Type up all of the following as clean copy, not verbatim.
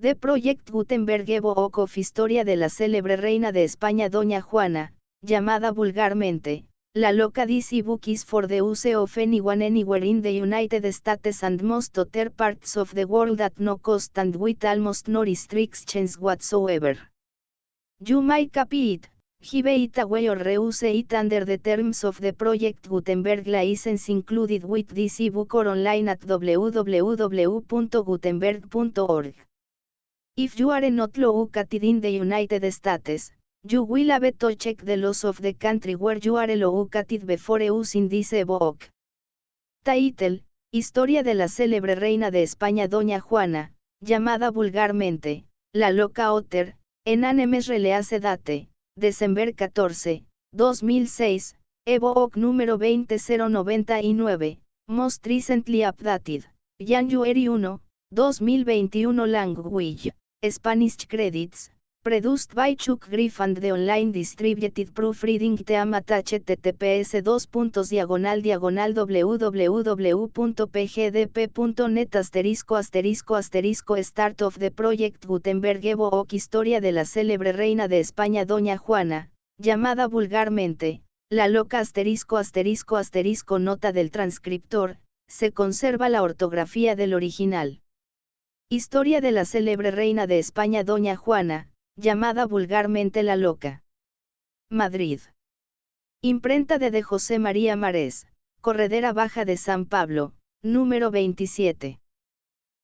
The Project Gutenberg Evoque of Historia de la célebre reina de España Doña Juana, llamada vulgarmente, la loca. This book is for the use of anyone anywhere in the United States and most other parts of the world at no cost and with almost no restrictions whatsoever. You may copy it, give it away or reuse it under the terms of the Project Gutenberg license included with this ebook or online at www.gutenberg.org. If you are not located in the United States, you will have to check the laws of the country where you are located before using this book. Title: Historia de la célebre reina de España Doña Juana, llamada vulgarmente, la loca Otter, en Anemes Release Date, December 14, 2006, Evoque número 20099, Most Recently Updated, January 1, 2021. Language: Spanish. Credits, produced by Chuck Griff and the online distributed proofreading team at https://www.pgdp.net *** Start of the Project Gutenberg Evoque. Historia de la célebre reina de España Doña Juana, llamada vulgarmente, la loca ****. Nota del transcriptor, se conserva la ortografía del original. Historia de la célebre reina de España Doña Juana, llamada vulgarmente la loca. Madrid. Imprenta de José María Marés, Corredera Baja de San Pablo, número 27.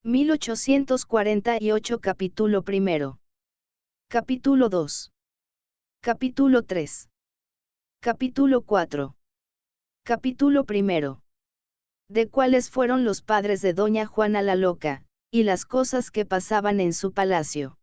1848. Capítulo primero. Capítulo 2. Capítulo 3. Capítulo 4. Capítulo primero. De cuáles fueron los padres de Doña Juana la Loca, y las cosas que pasaban en su palacio.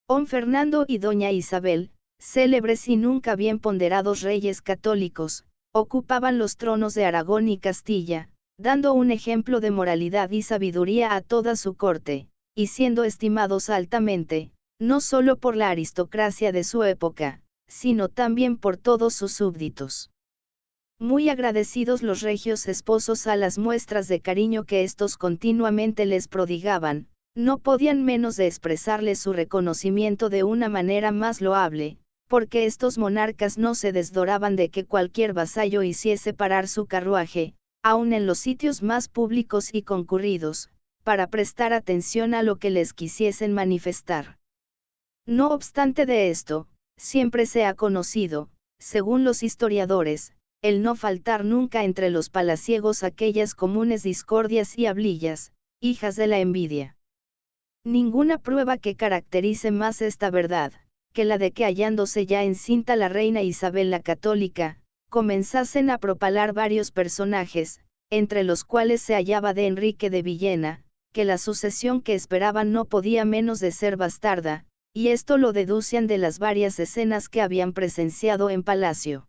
Don Fernando y Doña Isabel, célebres y nunca bien ponderados reyes católicos, ocupaban los tronos de Aragón y Castilla, dando un ejemplo de moralidad y sabiduría a toda su corte, y siendo estimados altamente, no solo por la aristocracia de su época, sino también por todos sus súbditos. Muy agradecidos los regios esposos a las muestras de cariño que éstos continuamente les prodigaban, no podían menos de expresarles su reconocimiento de una manera más loable, porque estos monarcas no se desdoraban de que cualquier vasallo hiciese parar su carruaje, aun en los sitios más públicos y concurridos, para prestar atención a lo que les quisiesen manifestar. No obstante de esto, siempre se ha conocido, según los historiadores, el no faltar nunca entre los palaciegos aquellas comunes discordias y hablillas, hijas de la envidia. Ninguna prueba que caracterice más esta verdad, que la de que hallándose ya encinta la reina Isabel la Católica, comenzasen a propalar varios personajes, entre los cuales se hallaba de Enrique de Villena, que la sucesión que esperaban no podía menos de ser bastarda, y esto lo deducían de las varias escenas que habían presenciado en palacio.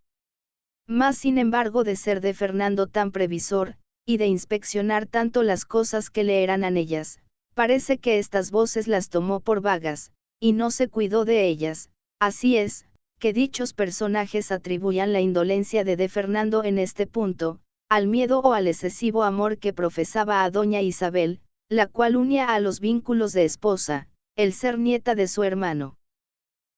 Más sin embargo de ser de Fernando tan previsor, y de inspeccionar tanto las cosas que le eran anellas, parece que estas voces las tomó por vagas, y no se cuidó de ellas. Así es, que dichos personajes atribuían la indolencia de Fernando en este punto, al miedo o al excesivo amor que profesaba a doña Isabel, la cual unía a los vínculos de esposa, el ser nieta de su hermano.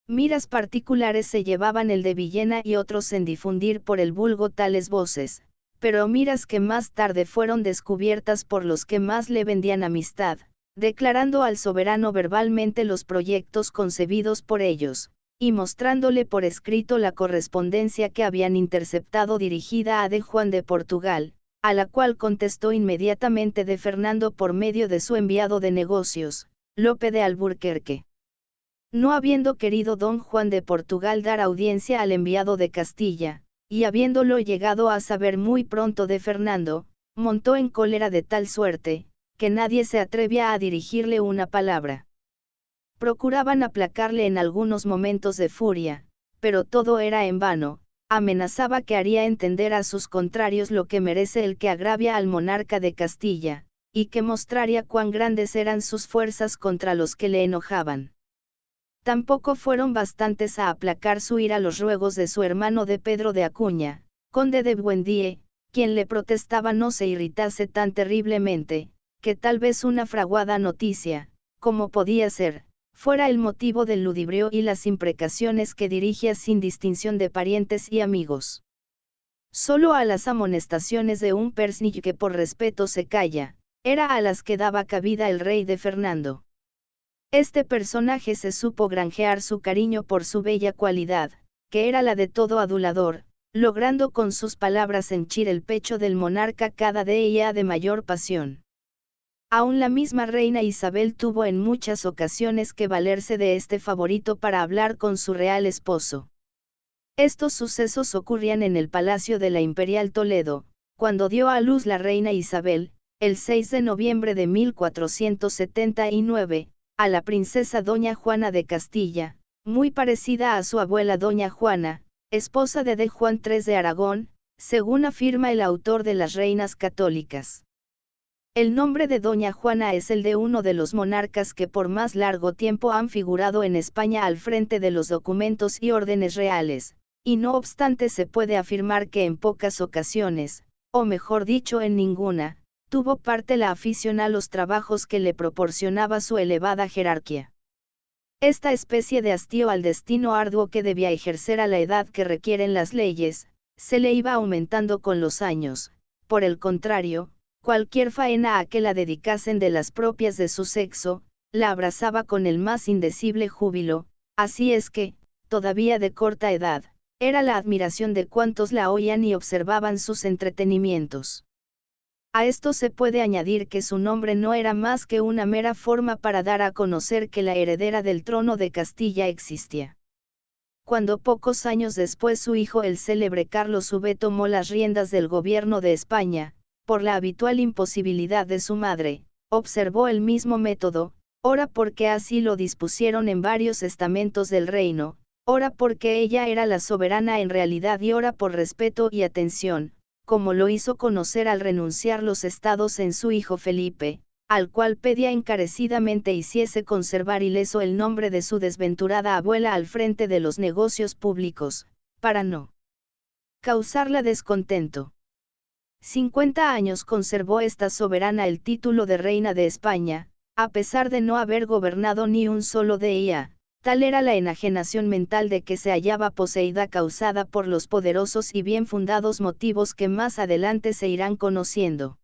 Miras particulares se llevaban el de Villena y otros en difundir por el vulgo tales voces, pero miras que más tarde fueron descubiertas por los que más le vendían amistad, declarando al soberano verbalmente los proyectos concebidos por ellos, y mostrándole por escrito la correspondencia que habían interceptado dirigida a de Juan de Portugal, a la cual contestó inmediatamente de Fernando por medio de su enviado de negocios, Lope de Alburquerque. No habiendo querido don Juan de Portugal dar audiencia al enviado de Castilla, y habiéndolo llegado a saber muy pronto de Fernando, montó en cólera de tal suerte, que nadie se atrevía a dirigirle una palabra. Procuraban aplacarle en algunos momentos de furia, pero todo era en vano, amenazaba que haría entender a sus contrarios lo que merece el que agravia al monarca de Castilla, y que mostraría cuán grandes eran sus fuerzas contra los que le enojaban. Tampoco fueron bastantes a aplacar su ira los ruegos de su hermano de Pedro de Acuña, conde de Buendía, quien le protestaba no se irritase tan terriblemente, que tal vez una fraguada noticia, como podía ser, fuera el motivo del ludibrio y las imprecaciones que dirigía sin distinción de parientes y amigos. Solo a las amonestaciones de un personaje que por respeto se calla, era a las que daba cabida el rey de Fernando. Este personaje se supo granjear su cariño por su bella cualidad, que era la de todo adulador, logrando con sus palabras henchir el pecho del monarca cada día de mayor pasión. Aún la misma reina Isabel tuvo en muchas ocasiones que valerse de este favorito para hablar con su real esposo. Estos sucesos ocurrían en el Palacio de la Imperial Toledo, cuando dio a luz la reina Isabel, el 6 de noviembre de 1479, a la princesa doña Juana de Castilla, muy parecida a su abuela doña Juana, esposa de Juan III de Aragón, según afirma el autor de las Reinas Católicas. El nombre de doña Juana es el de uno de los monarcas que por más largo tiempo han figurado en España al frente de los documentos y órdenes reales, y no obstante se puede afirmar que en pocas ocasiones, o mejor dicho en ninguna, tuvo parte la afición a los trabajos que le proporcionaba su elevada jerarquía. Esta especie de hastío al destino arduo que debía ejercer a la edad que requieren las leyes, se le iba aumentando con los años. Por el contrario, cualquier faena a que la dedicasen de las propias de su sexo, la abrazaba con el más indecible júbilo, así es que, todavía de corta edad, era la admiración de cuantos la oían y observaban sus entretenimientos. A esto se puede añadir que su nombre no era más que una mera forma para dar a conocer que la heredera del trono de Castilla existía. Cuando pocos años después su hijo el célebre Carlos V tomó las riendas del gobierno de España, por la habitual imposibilidad de su madre, observó el mismo método, ora porque así lo dispusieron en varios estamentos del reino, ora porque ella era la soberana en realidad y ora por respeto y atención, como lo hizo conocer al renunciar los estados en su hijo Felipe, al cual pedía encarecidamente hiciese conservar ileso el nombre de su desventurada abuela al frente de los negocios públicos, para no causarla descontento. 50 años conservó esta soberana el título de reina de España, a pesar de no haber gobernado ni un solo día. Tal era la enajenación mental de que se hallaba poseída causada por los poderosos y bien fundados motivos que más adelante se irán conociendo.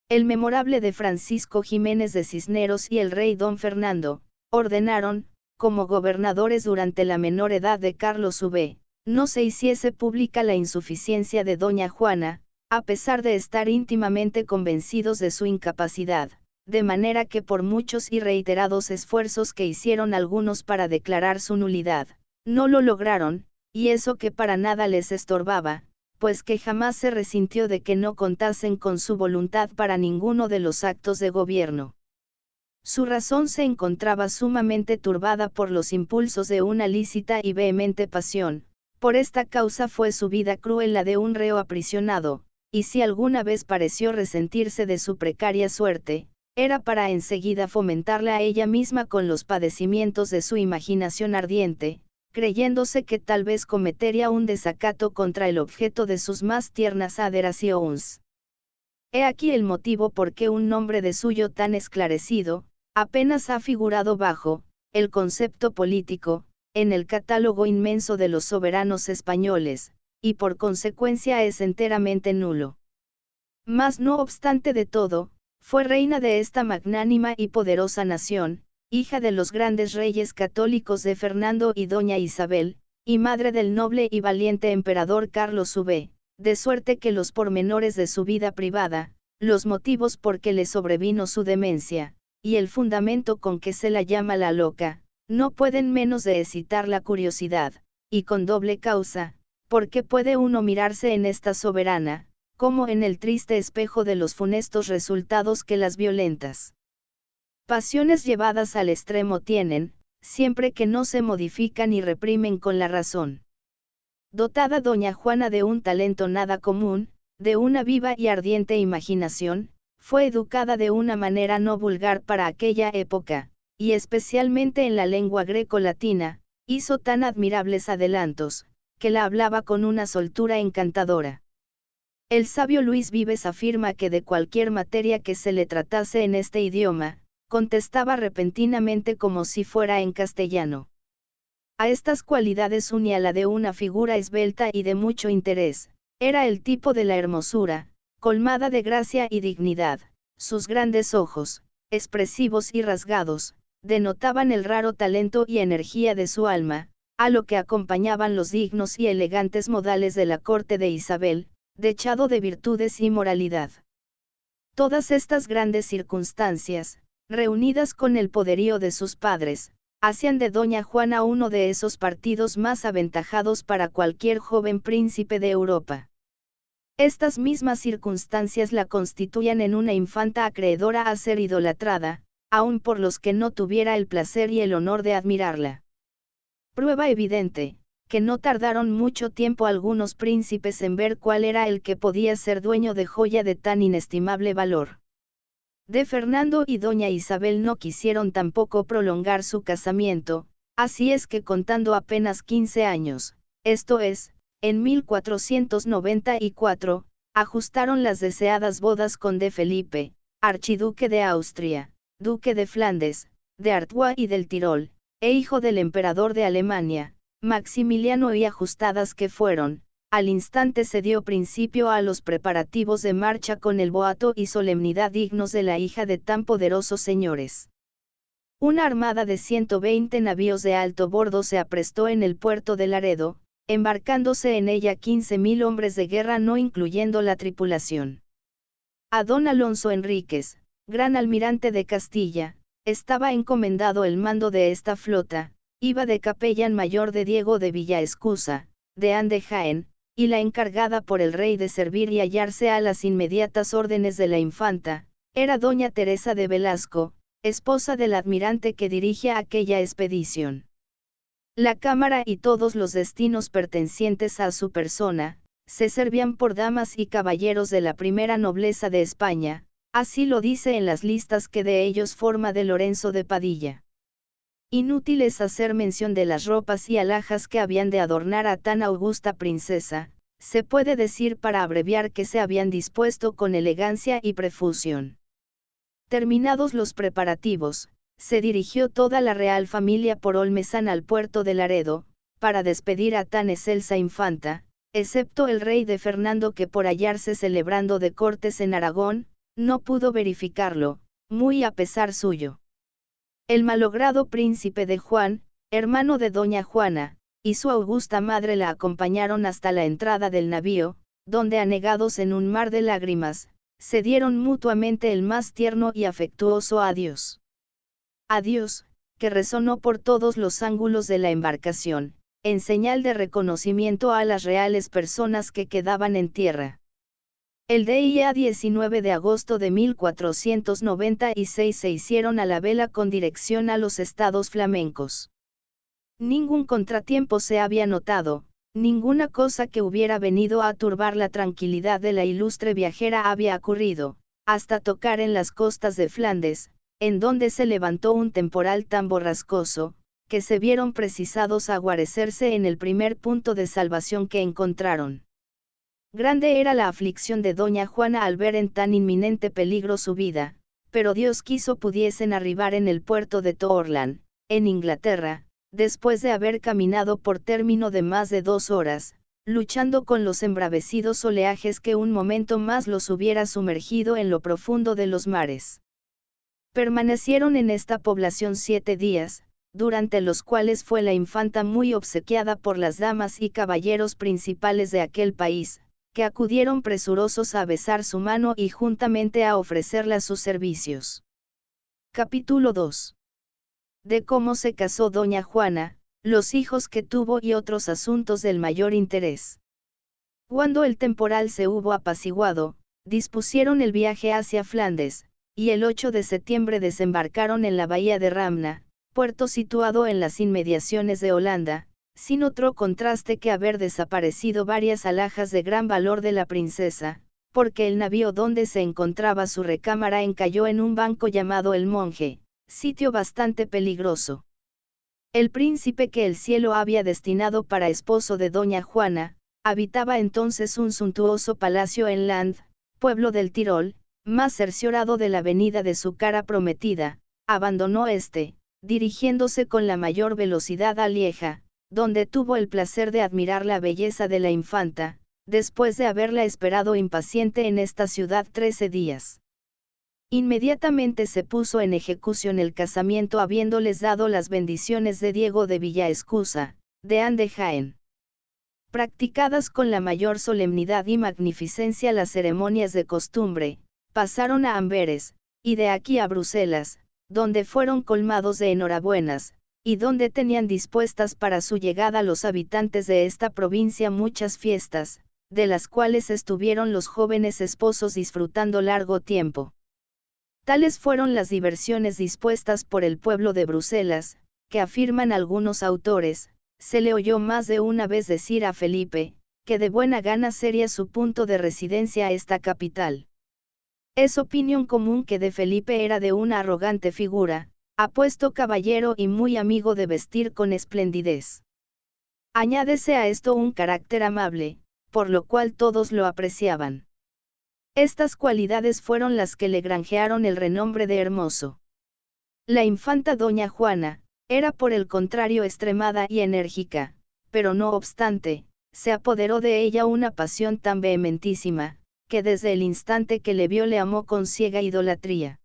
El memorable de Francisco Jiménez de Cisneros y el rey don Fernando, ordenaron, como gobernadores durante la menor edad de Carlos V, no se hiciese pública la insuficiencia de doña Juana, a pesar de estar íntimamente convencidos de su incapacidad. De manera que por muchos y reiterados esfuerzos que hicieron algunos para declarar su nulidad, no lo lograron, y eso que para nada les estorbaba, pues que jamás se resintió de que no contasen con su voluntad para ninguno de los actos de gobierno. Su razón se encontraba sumamente turbada por los impulsos de una lícita y vehemente pasión, por esta causa fue su vida cruel la de un reo aprisionado, y si alguna vez pareció resentirse de su precaria suerte, era para enseguida fomentarla a ella misma con los padecimientos de su imaginación ardiente, creyéndose que tal vez cometería un desacato contra el objeto de sus más tiernas admiraciones. He aquí el motivo por qué un nombre de suyo tan esclarecido, apenas ha figurado bajo el concepto político, en el catálogo inmenso de los soberanos españoles, y por consecuencia es enteramente nulo. Mas no obstante de todo, fue reina de esta magnánima y poderosa nación, hija de los grandes reyes católicos de Fernando y doña Isabel, y madre del noble y valiente emperador Carlos V, de suerte que los pormenores de su vida privada, los motivos por que le sobrevino su demencia, y el fundamento con que se la llama la loca, no pueden menos de excitar la curiosidad, y con doble causa, porque puede uno mirarse en esta soberana, como en el triste espejo de los funestos resultados que las violentas pasiones llevadas al extremo tienen, siempre que no se modifican y reprimen con la razón. Dotada doña Juana de un talento nada común, de una viva y ardiente imaginación, fue educada de una manera no vulgar para aquella época, y especialmente en la lengua greco-latina, hizo tan admirables adelantos, que la hablaba con una soltura encantadora. El sabio Luis Vives afirma que de cualquier materia que se le tratase en este idioma, contestaba repentinamente como si fuera en castellano. A estas cualidades unía la de una figura esbelta y de mucho interés. Era el tipo de la hermosura, colmada de gracia y dignidad. Sus grandes ojos, expresivos y rasgados, denotaban el raro talento y energía de su alma, a lo que acompañaban los dignos y elegantes modales de la corte de Isabel, dechado de virtudes y moralidad. Todas estas grandes circunstancias, reunidas con el poderío de sus padres, hacían de doña Juana uno de esos partidos más aventajados para cualquier joven príncipe de Europa. Estas mismas circunstancias la constituían en una infanta acreedora a ser idolatrada, aun por los que no tuviera el placer y el honor de admirarla. Prueba evidente, que no tardaron mucho tiempo algunos príncipes en ver cuál era el que podía ser dueño de joya de tan inestimable valor. De Fernando y doña Isabel no quisieron tampoco prolongar su casamiento, así es que contando apenas 15 años, esto es, en 1494, ajustaron las deseadas bodas con de Felipe, archiduque de Austria, duque de Flandes, de Artois y del Tirol, e hijo del emperador de Alemania, Maximiliano, y ajustadas que fueron, al instante se dio principio a los preparativos de marcha con el boato y solemnidad dignos de la hija de tan poderosos señores. Una armada de 120 navíos de alto bordo se aprestó en el puerto de Laredo, embarcándose en ella 15.000 hombres de guerra, no incluyendo la tripulación. A don Alonso Enríquez, gran almirante de Castilla, estaba encomendado el mando de esta flota, iba de capellán mayor de Diego de Villaescusa, deán de Jaén, y la encargada por el rey de servir y hallarse a las inmediatas órdenes de la infanta, era doña Teresa de Velasco, esposa del admirante que dirigía aquella expedición. La cámara y todos los destinos pertenecientes a su persona, se servían por damas y caballeros de la primera nobleza de España, así lo dice en las listas que de ellos forma de Lorenzo de Padilla. Inútil es hacer mención de las ropas y alhajas que habían de adornar a tan augusta princesa, se puede decir para abreviar que se habían dispuesto con elegancia y profusión. Terminados los preparativos, se dirigió toda la real familia por Olmezán al puerto de Laredo, para despedir a tan excelsa infanta, excepto el rey de Fernando, que por hallarse celebrando de cortes en Aragón, no pudo verificarlo, muy a pesar suyo. El malogrado príncipe de Juan, hermano de doña Juana, y su augusta madre la acompañaron hasta la entrada del navío, donde anegados en un mar de lágrimas, se dieron mutuamente el más tierno y afectuoso adiós. Adiós, que resonó por todos los ángulos de la embarcación, en señal de reconocimiento a las reales personas que quedaban en tierra. El día 19 de agosto de 1496 se hicieron a la vela con dirección a los estados flamencos. Ningún contratiempo se había notado, ninguna cosa que hubiera venido a turbar la tranquilidad de la ilustre viajera había ocurrido, hasta tocar en las costas de Flandes, en donde se levantó un temporal tan borrascoso, que se vieron precisados a guarecerse en el primer punto de salvación que encontraron. Grande era la aflicción de doña Juana al ver en tan inminente peligro su vida, pero Dios quiso pudiesen arribar en el puerto de Toorland, en Inglaterra, después de haber caminado por término de más de 2 horas, luchando con los embravecidos oleajes que un momento más los hubiera sumergido en lo profundo de los mares. Permanecieron en esta población 7 días, durante los cuales fue la infanta muy obsequiada por las damas y caballeros principales de aquel país, que acudieron presurosos a besar su mano y juntamente a ofrecerla sus servicios. Capítulo 2. De cómo se casó doña Juana, los hijos que tuvo y otros asuntos del mayor interés. Cuando el temporal se hubo apaciguado, dispusieron el viaje hacia Flandes, y el 8 de septiembre desembarcaron en la bahía de Ramna, puerto situado en las inmediaciones de Holanda, sin otro contraste que haber desaparecido varias alhajas de gran valor de la princesa, porque el navío donde se encontraba su recámara encalló en un banco llamado El Monje, sitio bastante peligroso. El príncipe que el cielo había destinado para esposo de doña Juana, habitaba entonces un suntuoso palacio en Land, pueblo del Tirol, más cerciorado de la venida de su cara prometida, abandonó dirigiéndose con la mayor velocidad a Lieja, donde tuvo el placer de admirar la belleza de la infanta, después de haberla esperado impaciente en esta ciudad 13 días. Inmediatamente se puso en ejecución el casamiento habiéndoles dado las bendiciones de Diego de Villaescusa, de Anne de Jaén. Practicadas con la mayor solemnidad y magnificencia las ceremonias de costumbre, pasaron a Amberes, y de aquí a Bruselas, donde fueron colmados de enhorabuenas, y donde tenían dispuestas para su llegada los habitantes de esta provincia muchas fiestas, de las cuales estuvieron los jóvenes esposos disfrutando largo tiempo. Tales fueron las diversiones dispuestas por el pueblo de Bruselas, que afirman algunos autores, se le oyó más de una vez decir a Felipe, que de buena gana sería su punto de residencia esta capital. Es opinión común que de Felipe era de una arrogante figura, apuesto caballero y muy amigo de vestir con esplendidez. Añádese a esto un carácter amable, por lo cual todos lo apreciaban. Estas cualidades fueron las que le granjearon el renombre de hermoso. La infanta doña Juana, era por el contrario extremada y enérgica, pero no obstante, se apoderó de ella una pasión tan vehementísima, que desde el instante que le vio le amó con ciega idolatría.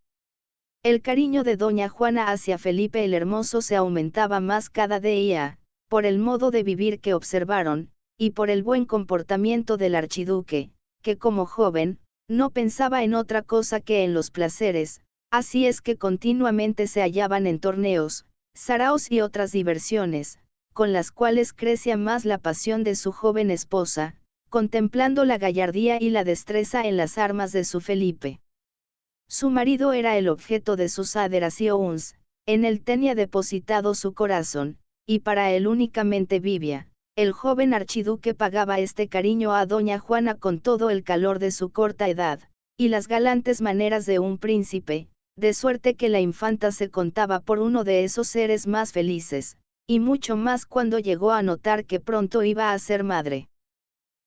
El cariño de doña Juana hacia Felipe el Hermoso se aumentaba más cada día, por el modo de vivir que observaron, y por el buen comportamiento del archiduque, que como joven, no pensaba en otra cosa que en los placeres, así es que continuamente se hallaban en torneos, saraos y otras diversiones, con las cuales crecía más la pasión de su joven esposa, contemplando la gallardía y la destreza en las armas de su Felipe. Su marido era el objeto de sus adoraciones, en él tenía depositado su corazón, y para él únicamente vivía. El joven archiduque pagaba este cariño a doña Juana con todo el calor de su corta edad, y las galantes maneras de un príncipe, de suerte que la infanta se contaba por uno de esos seres más felices, y mucho más cuando llegó a notar que pronto iba a ser madre.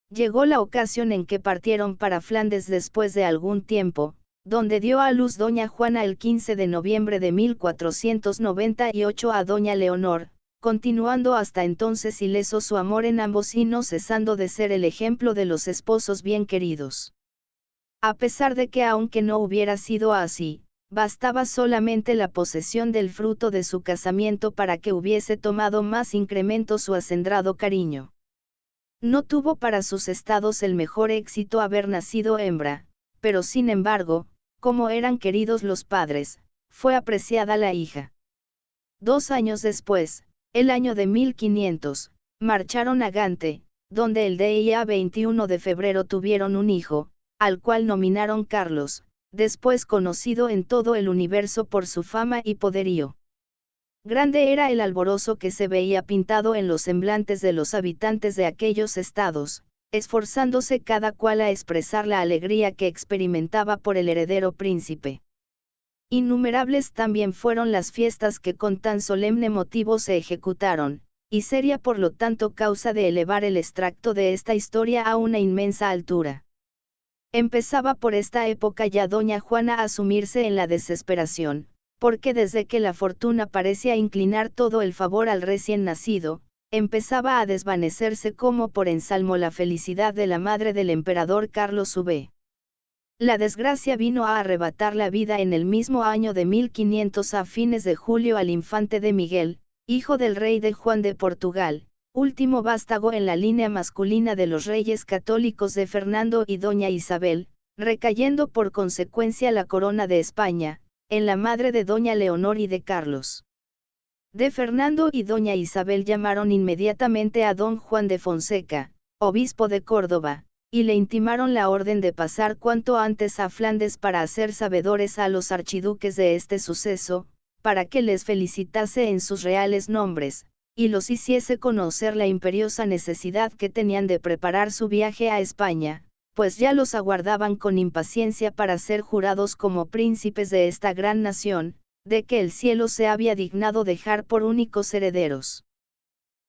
Llegó la ocasión en que partieron para Flandes después de algún tiempo, donde dio a luz doña Juana el 15 de noviembre de 1498 a doña Leonor, continuando hasta entonces ileso su amor en ambos y no cesando de ser el ejemplo de los esposos bien queridos. A pesar de que aunque no hubiera sido así, bastaba solamente la posesión del fruto de su casamiento para que hubiese tomado más incremento su acendrado cariño. No tuvo para sus estados el mejor éxito haber nacido hembra, pero sin embargo, como eran queridos los padres, fue apreciada la hija. 2 años después, el año de 1500, marcharon a Gante, donde el día 21 de febrero tuvieron un hijo, al cual nominaron Carlos, después conocido en todo el universo por su fama y poderío. Grande era el alborozo que se veía pintado en los semblantes de los habitantes de aquellos estados, esforzándose cada cual a expresar la alegría que experimentaba por el heredero príncipe. Innumerables también fueron las fiestas que con tan solemne motivo se ejecutaron, y sería por lo tanto causa de elevar el extracto de esta historia a una inmensa altura. Empezaba por esta época ya doña Juana a sumirse en la desesperación, porque desde que la fortuna parecía inclinar todo el favor al recién nacido, empezaba a desvanecerse como por ensalmo la felicidad de la madre del emperador Carlos V. La desgracia vino a arrebatar la vida en el mismo año de 1500 a fines de julio al infante de Miguel, hijo del rey de Juan de Portugal, último vástago en la línea masculina de los reyes católicos de Fernando y doña Isabel, recayendo por consecuencia la corona de España, en la madre de doña Leonor y de Carlos. De Fernando y doña Isabel llamaron inmediatamente a don Juan de Fonseca, obispo de Córdoba, y le intimaron la orden de pasar cuanto antes a Flandes para hacer sabedores a los archiduques de este suceso, para que les felicitase en sus reales nombres, y los hiciese conocer la imperiosa necesidad que tenían de preparar su viaje a España, pues ya los aguardaban con impaciencia para ser jurados como príncipes de esta gran nación, de que el cielo se había dignado dejar por únicos herederos.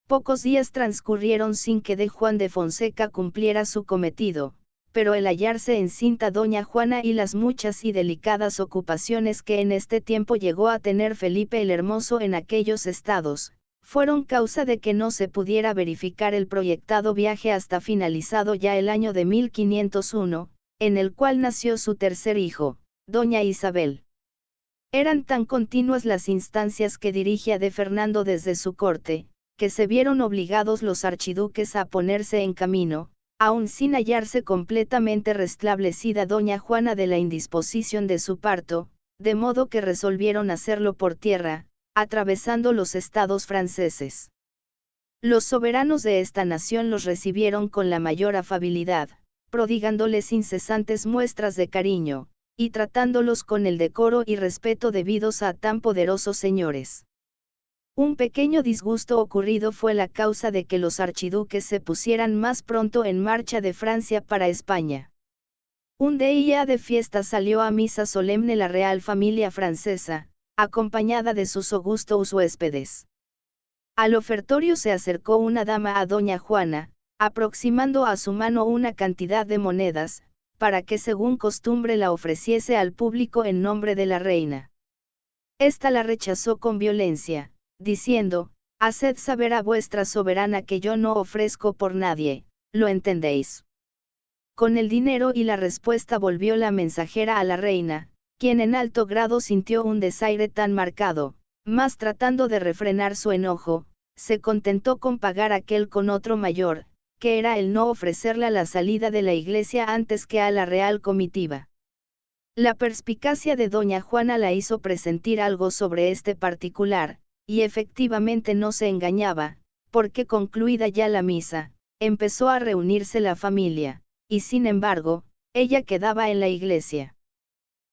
Pocos días transcurrieron sin que de Juan de Fonseca cumpliera su cometido, pero el hallarse encinta doña Juana y las muchas y delicadas ocupaciones que en este tiempo llegó a tener Felipe el Hermoso en aquellos estados, fueron causa de que no se pudiera verificar el proyectado viaje hasta finalizado ya el año de 1501, en el cual nació su tercer hijo, doña Isabel. Eran tan continuas las instancias que dirigía de Fernando desde su corte, que se vieron obligados los archiduques a ponerse en camino, aun sin hallarse completamente restablecida doña Juana de la indisposición de su parto, de modo que resolvieron hacerlo por tierra, atravesando los estados franceses. Los soberanos de esta nación los recibieron con la mayor afabilidad, prodigándoles incesantes muestras de cariño, y tratándolos con el decoro y respeto debidos a tan poderosos señores. Un pequeño disgusto ocurrido fue la causa de que los archiduques se pusieran más pronto en marcha de Francia para España. Un día de fiesta salió a misa solemne la real familia francesa, acompañada de sus augustos huéspedes. Al ofertorio se acercó una dama a doña Juana, aproximando a su mano una cantidad de monedas, para que según costumbre la ofreciese al público en nombre de la reina. Esta la rechazó con violencia, diciendo, haced saber a vuestra soberana que yo no ofrezco por nadie, ¿lo entendéis? Con el dinero y la respuesta volvió la mensajera a la reina, quien en alto grado sintió un desaire tan marcado, mas tratando de refrenar su enojo, se contentó con pagar aquel con otro mayor, que era el no ofrecerla la salida de la iglesia antes que a la real comitiva. La perspicacia de doña Juana la hizo presentir algo sobre este particular, y efectivamente no se engañaba, porque concluida ya la misa, empezó a reunirse la familia, y sin embargo, ella quedaba en la iglesia.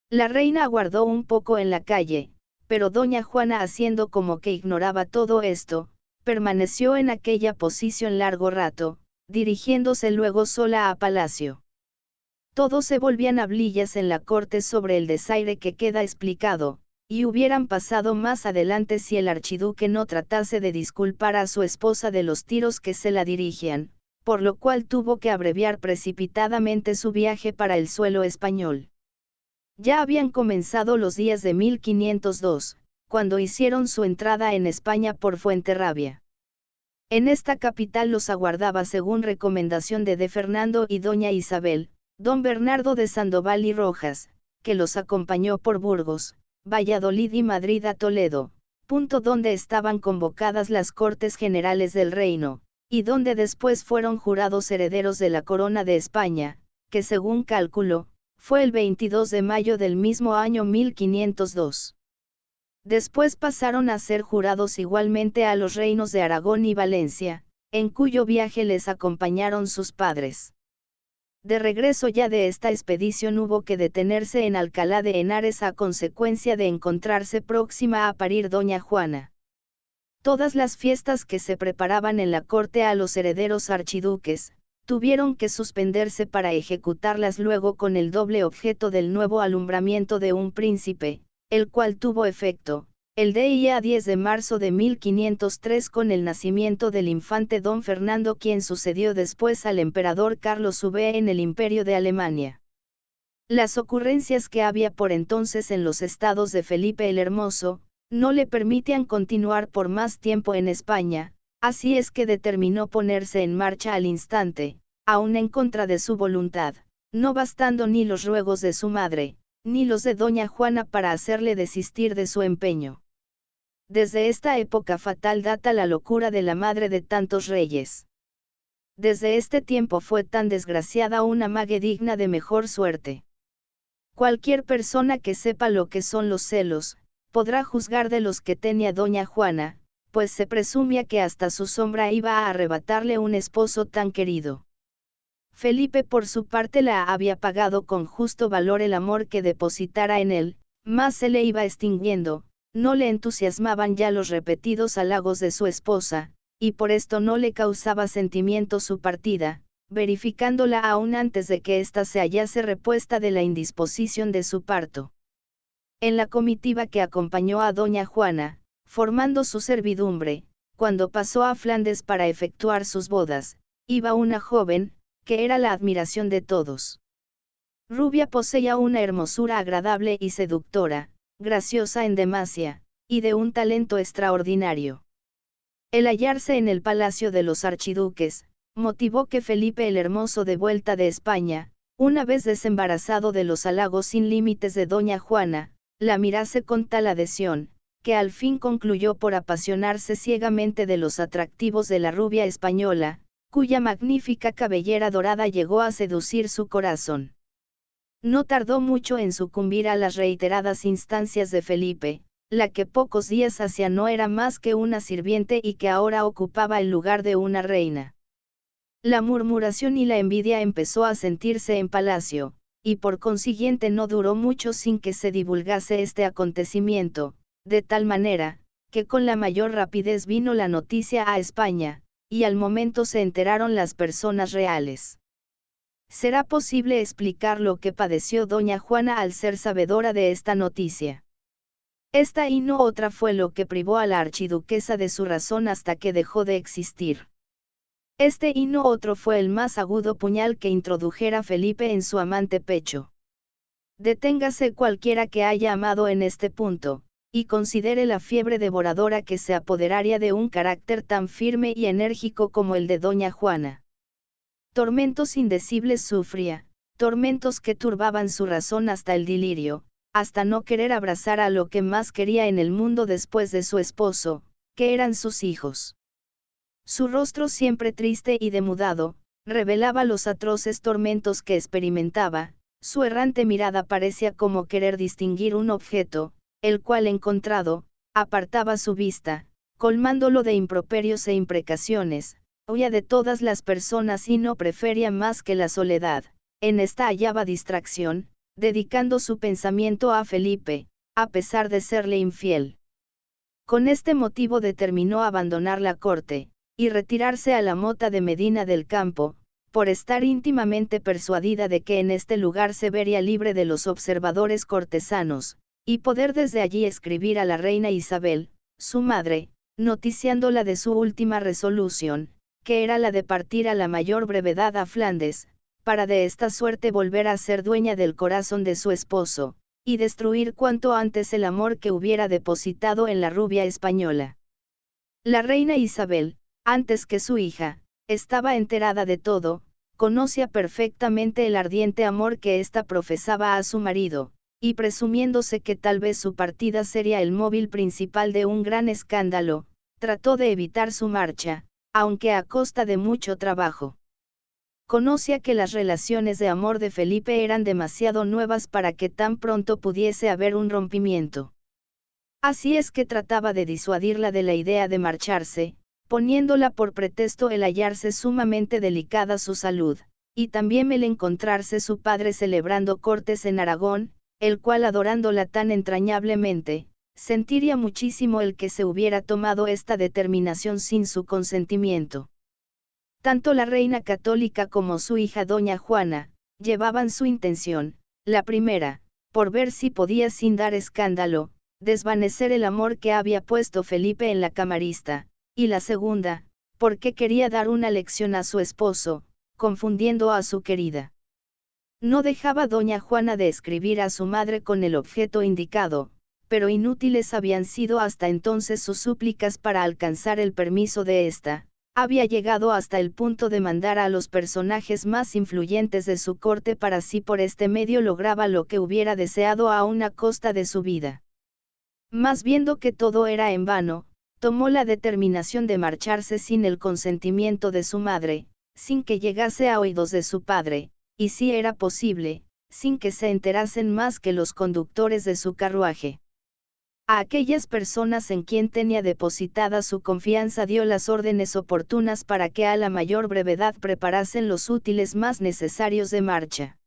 La reina aguardó un poco en la calle, pero doña Juana, haciendo como que ignoraba todo esto, permaneció en aquella posición largo rato, dirigiéndose luego sola a palacio. Todos se volvían hablillas en la corte sobre el desaire que queda explicado, y hubieran pasado más adelante si el archiduque no tratase de disculpar a su esposa de los tiros que se la dirigían, por lo cual tuvo que abreviar precipitadamente su viaje para el suelo español. Ya habían comenzado los días de 1502, cuando hicieron su entrada en España por Fuenterrabía. En esta capital los aguardaba, según recomendación de Fernando y doña Isabel, don Bernardo de Sandoval y Rojas, que los acompañó por Burgos, Valladolid y Madrid a Toledo, punto donde estaban convocadas las Cortes Generales del Reino, y donde después fueron jurados herederos de la corona de España, que según cálculo, fue el 22 de mayo del mismo año 1502. Después pasaron a ser jurados igualmente a los reinos de Aragón y Valencia, en cuyo viaje les acompañaron sus padres. De regreso ya de esta expedición hubo que detenerse en Alcalá de Henares a consecuencia de encontrarse próxima a parir doña Juana. Todas las fiestas que se preparaban en la corte a los herederos archiduques, tuvieron que suspenderse para ejecutarlas luego con el doble objeto del nuevo alumbramiento de un príncipe, el cual tuvo efecto, el día 10 de marzo de 1503 con el nacimiento del infante don Fernando, quien sucedió después al emperador Carlos V en el Imperio de Alemania. Las ocurrencias que había por entonces en los estados de Felipe el Hermoso, no le permitían continuar por más tiempo en España, así es que determinó ponerse en marcha al instante, aun en contra de su voluntad, no bastando ni los ruegos de su madre, ni los de doña Juana para hacerle desistir de su empeño. Desde esta época fatal data la locura de la madre de tantos reyes. Desde este tiempo fue tan desgraciada una mague digna de mejor suerte. Cualquier persona que sepa lo que son los celos, podrá juzgar de los que tenía doña Juana, pues se presumía que hasta su sombra iba a arrebatarle un esposo tan querido. Felipe por su parte la había pagado con justo valor el amor que depositara en él, mas se le iba extinguiendo, no le entusiasmaban ya los repetidos halagos de su esposa, y por esto no le causaba sentimiento su partida, verificándola aún antes de que ésta se hallase repuesta de la indisposición de su parto. En la comitiva que acompañó a doña Juana, formando su servidumbre, cuando pasó a Flandes para efectuar sus bodas, iba una joven, que era la admiración de todos. Rubia poseía una hermosura agradable y seductora, graciosa en demasía, y de un talento extraordinario. El hallarse en el palacio de los archiduques, motivó que Felipe el Hermoso, de vuelta de España, una vez desembarazado de los halagos sin límites de doña Juana, la mirase con tal adhesión, que al fin concluyó por apasionarse ciegamente de los atractivos de la rubia española, cuya magnífica cabellera dorada llegó a seducir su corazón. No tardó mucho en sucumbir a las reiteradas instancias de Felipe, la que pocos días hacía no era más que una sirviente y que ahora ocupaba el lugar de una reina. La murmuración y la envidia empezó a sentirse en palacio, y por consiguiente no duró mucho sin que se divulgase este acontecimiento, de tal manera, que con la mayor rapidez vino la noticia a España, y al momento se enteraron las personas reales. ¿Será posible explicar lo que padeció doña Juana al ser sabedora de esta noticia? Esta y no otra fue lo que privó a la archiduquesa de su razón hasta que dejó de existir. Este y no otro fue el más agudo puñal que introdujera Felipe en su amante pecho. Deténgase cualquiera que haya amado en este punto, y considere la fiebre devoradora que se apoderaría de un carácter tan firme y enérgico como el de doña Juana. Tormentos indecibles sufría, tormentos que turbaban su razón hasta el delirio, hasta no querer abrazar a lo que más quería en el mundo después de su esposo, que eran sus hijos. Su rostro siempre triste y demudado, revelaba los atroces tormentos que experimentaba, su errante mirada parecía como querer distinguir un objeto, el cual encontrado, apartaba su vista, colmándolo de improperios e imprecaciones. Huía de todas las personas y no prefería más que la soledad, en esta hallaba distracción, dedicando su pensamiento a Felipe, a pesar de serle infiel. Con este motivo determinó abandonar la corte, y retirarse a la mota de Medina del Campo, por estar íntimamente persuadida de que en este lugar se vería libre de los observadores cortesanos, y poder desde allí escribir a la reina Isabel, su madre, noticiándola de su última resolución, que era la de partir a la mayor brevedad a Flandes, para de esta suerte volver a ser dueña del corazón de su esposo, y destruir cuanto antes el amor que hubiera depositado en la rubia española. La reina Isabel, antes que su hija, estaba enterada de todo, conocía perfectamente el ardiente amor que ésta profesaba a su marido, y presumiéndose que tal vez su partida sería el móvil principal de un gran escándalo, trató de evitar su marcha, aunque a costa de mucho trabajo. Conocía que las relaciones de amor de Felipe eran demasiado nuevas para que tan pronto pudiese haber un rompimiento. Así es que trataba de disuadirla de la idea de marcharse, poniéndola por pretexto el hallarse sumamente delicada su salud, y también el encontrarse su padre celebrando cortes en Aragón, el cual adorándola tan entrañablemente, sentiría muchísimo el que se hubiera tomado esta determinación sin su consentimiento. Tanto la reina católica como su hija doña Juana, llevaban su intención, la primera, por ver si podía sin dar escándalo, desvanecer el amor que había puesto Felipe en la camarista, y la segunda, porque quería dar una lección a su esposo, confundiendo a su querida. No dejaba doña Juana de escribir a su madre con el objeto indicado, pero inútiles habían sido hasta entonces sus súplicas para alcanzar el permiso de ésta. Había llegado hasta el punto de mandar a los personajes más influyentes de su corte para si por este medio lograba lo que hubiera deseado a una costa de su vida. Mas viendo que todo era en vano, tomó la determinación de marcharse sin el consentimiento de su madre, sin que llegase a oídos de su padre, y si era posible, sin que se enterasen más que los conductores de su carruaje. A aquellas personas en quien tenía depositada su confianza dio las órdenes oportunas para que a la mayor brevedad preparasen los útiles más necesarios de marcha.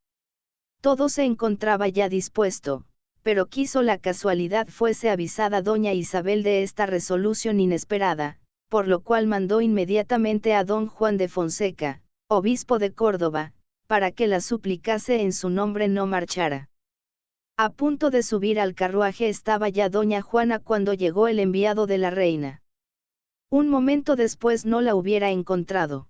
Todo se encontraba ya dispuesto, pero quiso la casualidad fuese avisada doña Isabel de esta resolución inesperada, por lo cual mandó inmediatamente a don Juan de Fonseca, obispo de Córdoba, para que la suplicase en su nombre no marchara. A punto de subir al carruaje estaba ya doña Juana cuando llegó el enviado de la reina. Un momento después no la hubiera encontrado.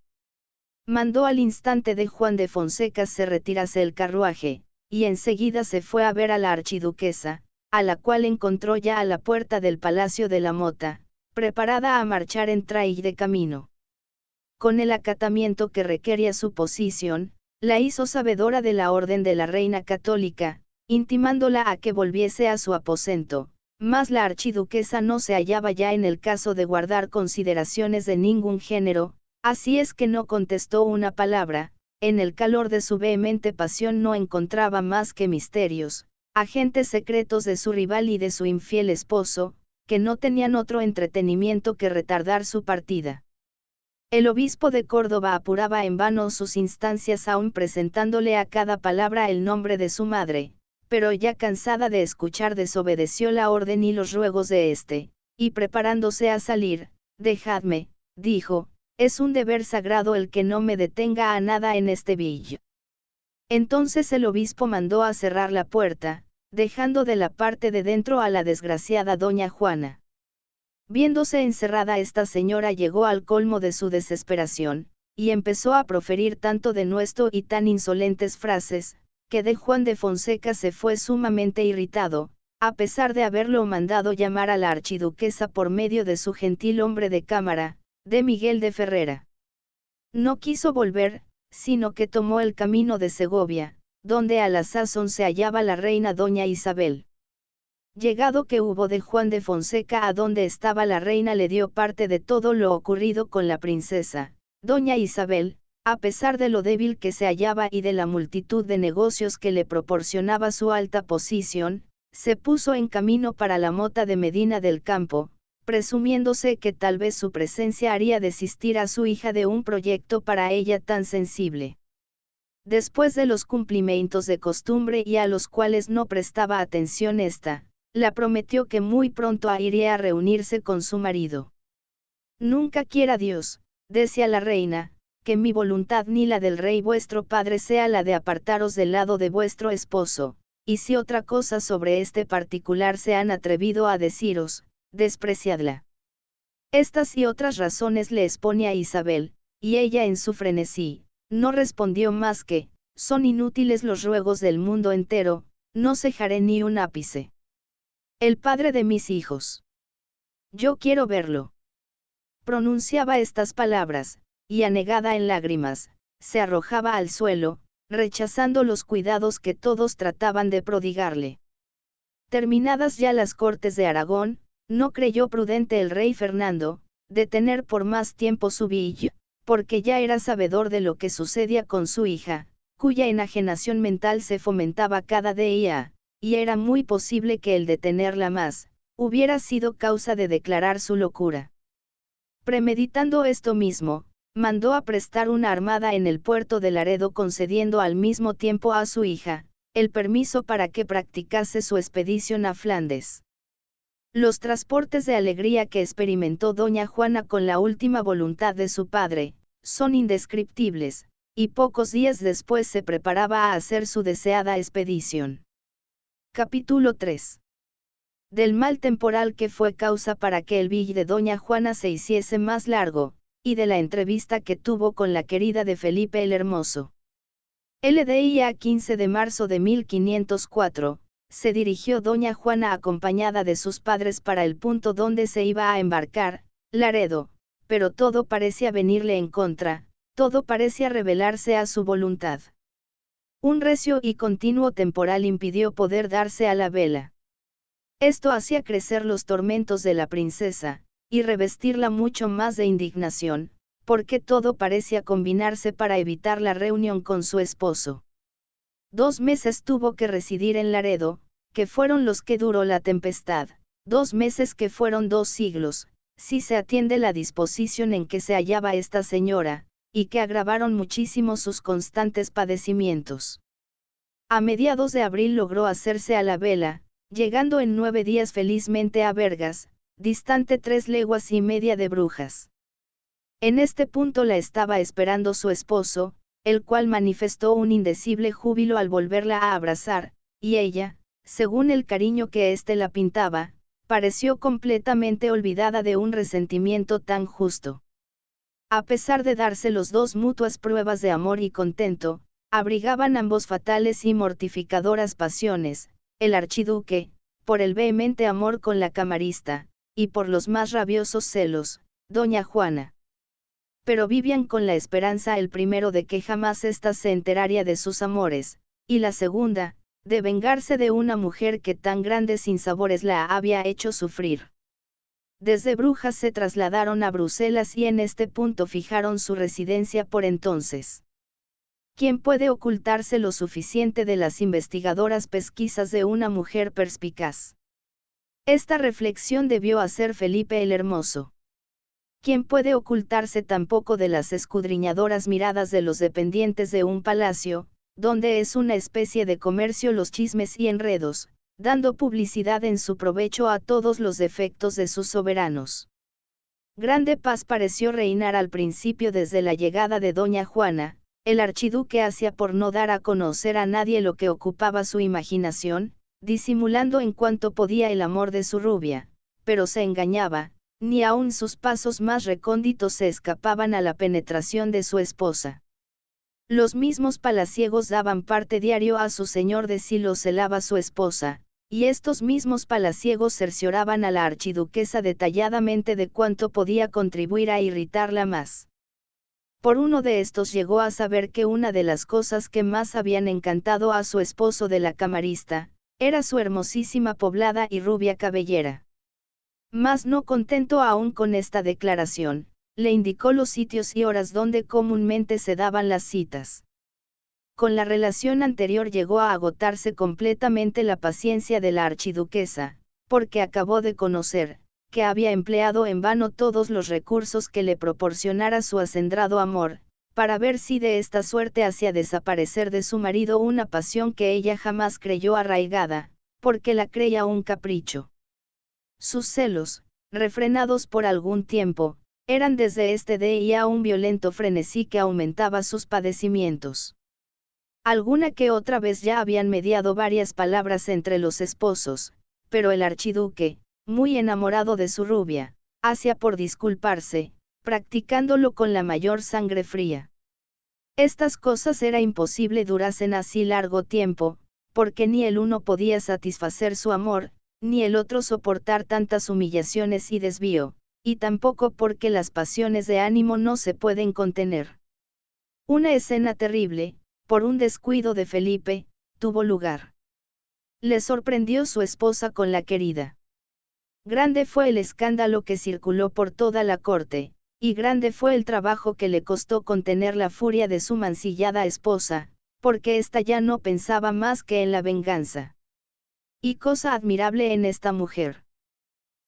mandó al instante de Juan de Fonseca se retirase el carruaje, y enseguida se fue a ver a la archiduquesa, a la cual encontró ya a la puerta del Palacio de la Mota, preparada a marchar en trail de camino. Con el acatamiento que requería su posición, la hizo sabedora de la orden de la reina católica, intimándola a que volviese a su aposento, mas la archiduquesa no se hallaba ya en el caso de guardar consideraciones de ningún género, así es que no contestó una palabra. En el calor de su vehemente pasión no encontraba más que misterios, agentes secretos de su rival y de su infiel esposo, que no tenían otro entretenimiento que retardar su partida. El obispo de Córdoba apuraba en vano sus instancias aún presentándole a cada palabra el nombre de su madre, pero ya cansada de escuchar desobedeció la orden y los ruegos de éste, y preparándose a salir, «Dejadme», dijo, «es un deber sagrado el que no me detenga a nada en este villo». Entonces el obispo mandó a cerrar la puerta, dejando de la parte de dentro a la desgraciada doña Juana. Viéndose encerrada esta señora llegó al colmo de su desesperación, y empezó a proferir tanto denuesto y tan insolentes frases, que de Juan de Fonseca se fue sumamente irritado, a pesar de haberlo mandado llamar a la archiduquesa por medio de su gentil hombre de cámara, de Miguel de Ferrera. No quiso volver, sino que tomó el camino de Segovia, donde a la sazón se hallaba la reina doña Isabel. Llegado que hubo de Juan de Fonseca a donde estaba la reina le dio parte de todo lo ocurrido con la princesa, doña Isabel, a pesar de lo débil que se hallaba y de la multitud de negocios que le proporcionaba su alta posición, se puso en camino para la Mota de Medina del Campo, presumiéndose que tal vez su presencia haría desistir a su hija de un proyecto para ella tan sensible. Después de los cumplimientos de costumbre y a los cuales no prestaba atención esta, la prometió que muy pronto iría a reunirse con su marido. «Nunca quiera Dios», decía la reina, «que mi voluntad ni la del rey vuestro padre sea la de apartaros del lado de vuestro esposo, y si otra cosa sobre este particular se han atrevido a deciros, despreciadla». Estas y otras razones le exponía Isabel, y ella en su frenesí, no respondió más que, «Son inútiles los ruegos del mundo entero, no cejaré ni un ápice. El padre de mis hijos. Yo quiero verlo». Pronunciaba estas palabras, y anegada en lágrimas, se arrojaba al suelo, rechazando los cuidados que todos trataban de prodigarle. Terminadas ya las Cortes de Aragón, no creyó prudente el rey Fernando, detener por más tiempo su villo, porque ya era sabedor de lo que sucedía con su hija, cuya enajenación mental se fomentaba cada día, y era muy posible que el detenerla más, hubiera sido causa de declarar su locura. Premeditando esto mismo, mandó a prestar una armada en el puerto de Laredo concediendo al mismo tiempo a su hija, el permiso para que practicase su expedición a Flandes. Los transportes de alegría que experimentó doña Juana con la última voluntad de su padre, son indescriptibles, y pocos días después se preparaba a hacer su deseada expedición. Capítulo 3. Del mal temporal que fue causa para que el viaje de doña Juana se hiciese más largo, y de la entrevista que tuvo con la querida de Felipe el Hermoso. El día 15 de marzo de 1504, se dirigió doña Juana acompañada de sus padres para el punto donde se iba a embarcar, Laredo, pero todo parecía venirle en contra, todo parecía rebelarse a su voluntad. Un recio y continuo temporal impidió poder darse a la vela. Esto hacía crecer los tormentos de la princesa, y revestirla mucho más de indignación, porque todo parecía combinarse para evitar la reunión con su esposo. 2 meses tuvo que residir en Laredo, que fueron los que duró la tempestad, 2 meses que fueron 2 siglos, si se atiende la disposición en que se hallaba esta señora, y que agravaron muchísimo sus constantes padecimientos. A mediados de abril logró hacerse a la vela, llegando en 9 días felizmente a Vergas, distante 3 leguas y media de Brujas. En este punto la estaba esperando su esposo, el cual manifestó un indecible júbilo al volverla a abrazar, y ella, según el cariño que éste la pintaba, pareció completamente olvidada de un resentimiento tan justo. A pesar de darse los dos mutuas pruebas de amor y contento, abrigaban ambos fatales y mortificadoras pasiones, el archiduque, por el vehemente amor con la camarista, y por los más rabiosos celos, doña Juana. Pero vivían con la esperanza el primero de que jamás ésta se enteraría de sus amores, y la segunda, de vengarse de una mujer que tan grandes sinsabores la había hecho sufrir. Desde Brujas se trasladaron a Bruselas y en este punto fijaron su residencia por entonces. ¿Quién puede ocultarse lo suficiente de las investigadoras pesquisas de una mujer perspicaz? Esta reflexión debió hacer Felipe el Hermoso. ¿Quién puede ocultarse tampoco de las escudriñadoras miradas de los dependientes de un palacio, donde es una especie de comercio los chismes y enredos, dando publicidad en su provecho a todos los defectos de sus soberanos? Grande paz pareció reinar al principio desde la llegada de doña Juana. El archiduque hacía por no dar a conocer a nadie lo que ocupaba su imaginación, disimulando en cuanto podía el amor de su rubia, pero se engañaba, ni aun sus pasos más recónditos se escapaban a la penetración de su esposa. Los mismos palaciegos daban parte diario a su señor de si lo celaba su esposa, y estos mismos palaciegos cercioraban a la archiduquesa detalladamente de cuánto podía contribuir a irritarla más. Por uno de estos llegó a saber que una de las cosas que más habían encantado a su esposo de la camarista, era su hermosísima poblada y rubia cabellera. Mas no contento aún con esta declaración, le indicó los sitios y horas donde comúnmente se daban las citas. Con la relación anterior llegó a agotarse completamente la paciencia de la archiduquesa, porque acabó de conocer, que había empleado en vano todos los recursos que le proporcionara su acendrado amor, para ver si de esta suerte hacía desaparecer de su marido una pasión que ella jamás creyó arraigada, porque la creía un capricho. Sus celos, refrenados por algún tiempo, eran desde este día un violento frenesí que aumentaba sus padecimientos. Alguna que otra vez ya habían mediado varias palabras entre los esposos, pero el archiduque, muy enamorado de su rubia, hacía por disculparse, practicándolo con la mayor sangre fría. Estas cosas era imposible durasen así largo tiempo, porque ni el uno podía satisfacer su amor, ni el otro soportar tantas humillaciones y desvío, y tampoco porque las pasiones de ánimo no se pueden contener. Una escena terrible, por un descuido de Felipe, tuvo lugar. Le sorprendió su esposa con la querida. Grande fue el escándalo que circuló por toda la corte, y grande fue el trabajo que le costó contener la furia de su mancillada esposa, porque ésta ya no pensaba más que en la venganza. Y cosa admirable en esta mujer.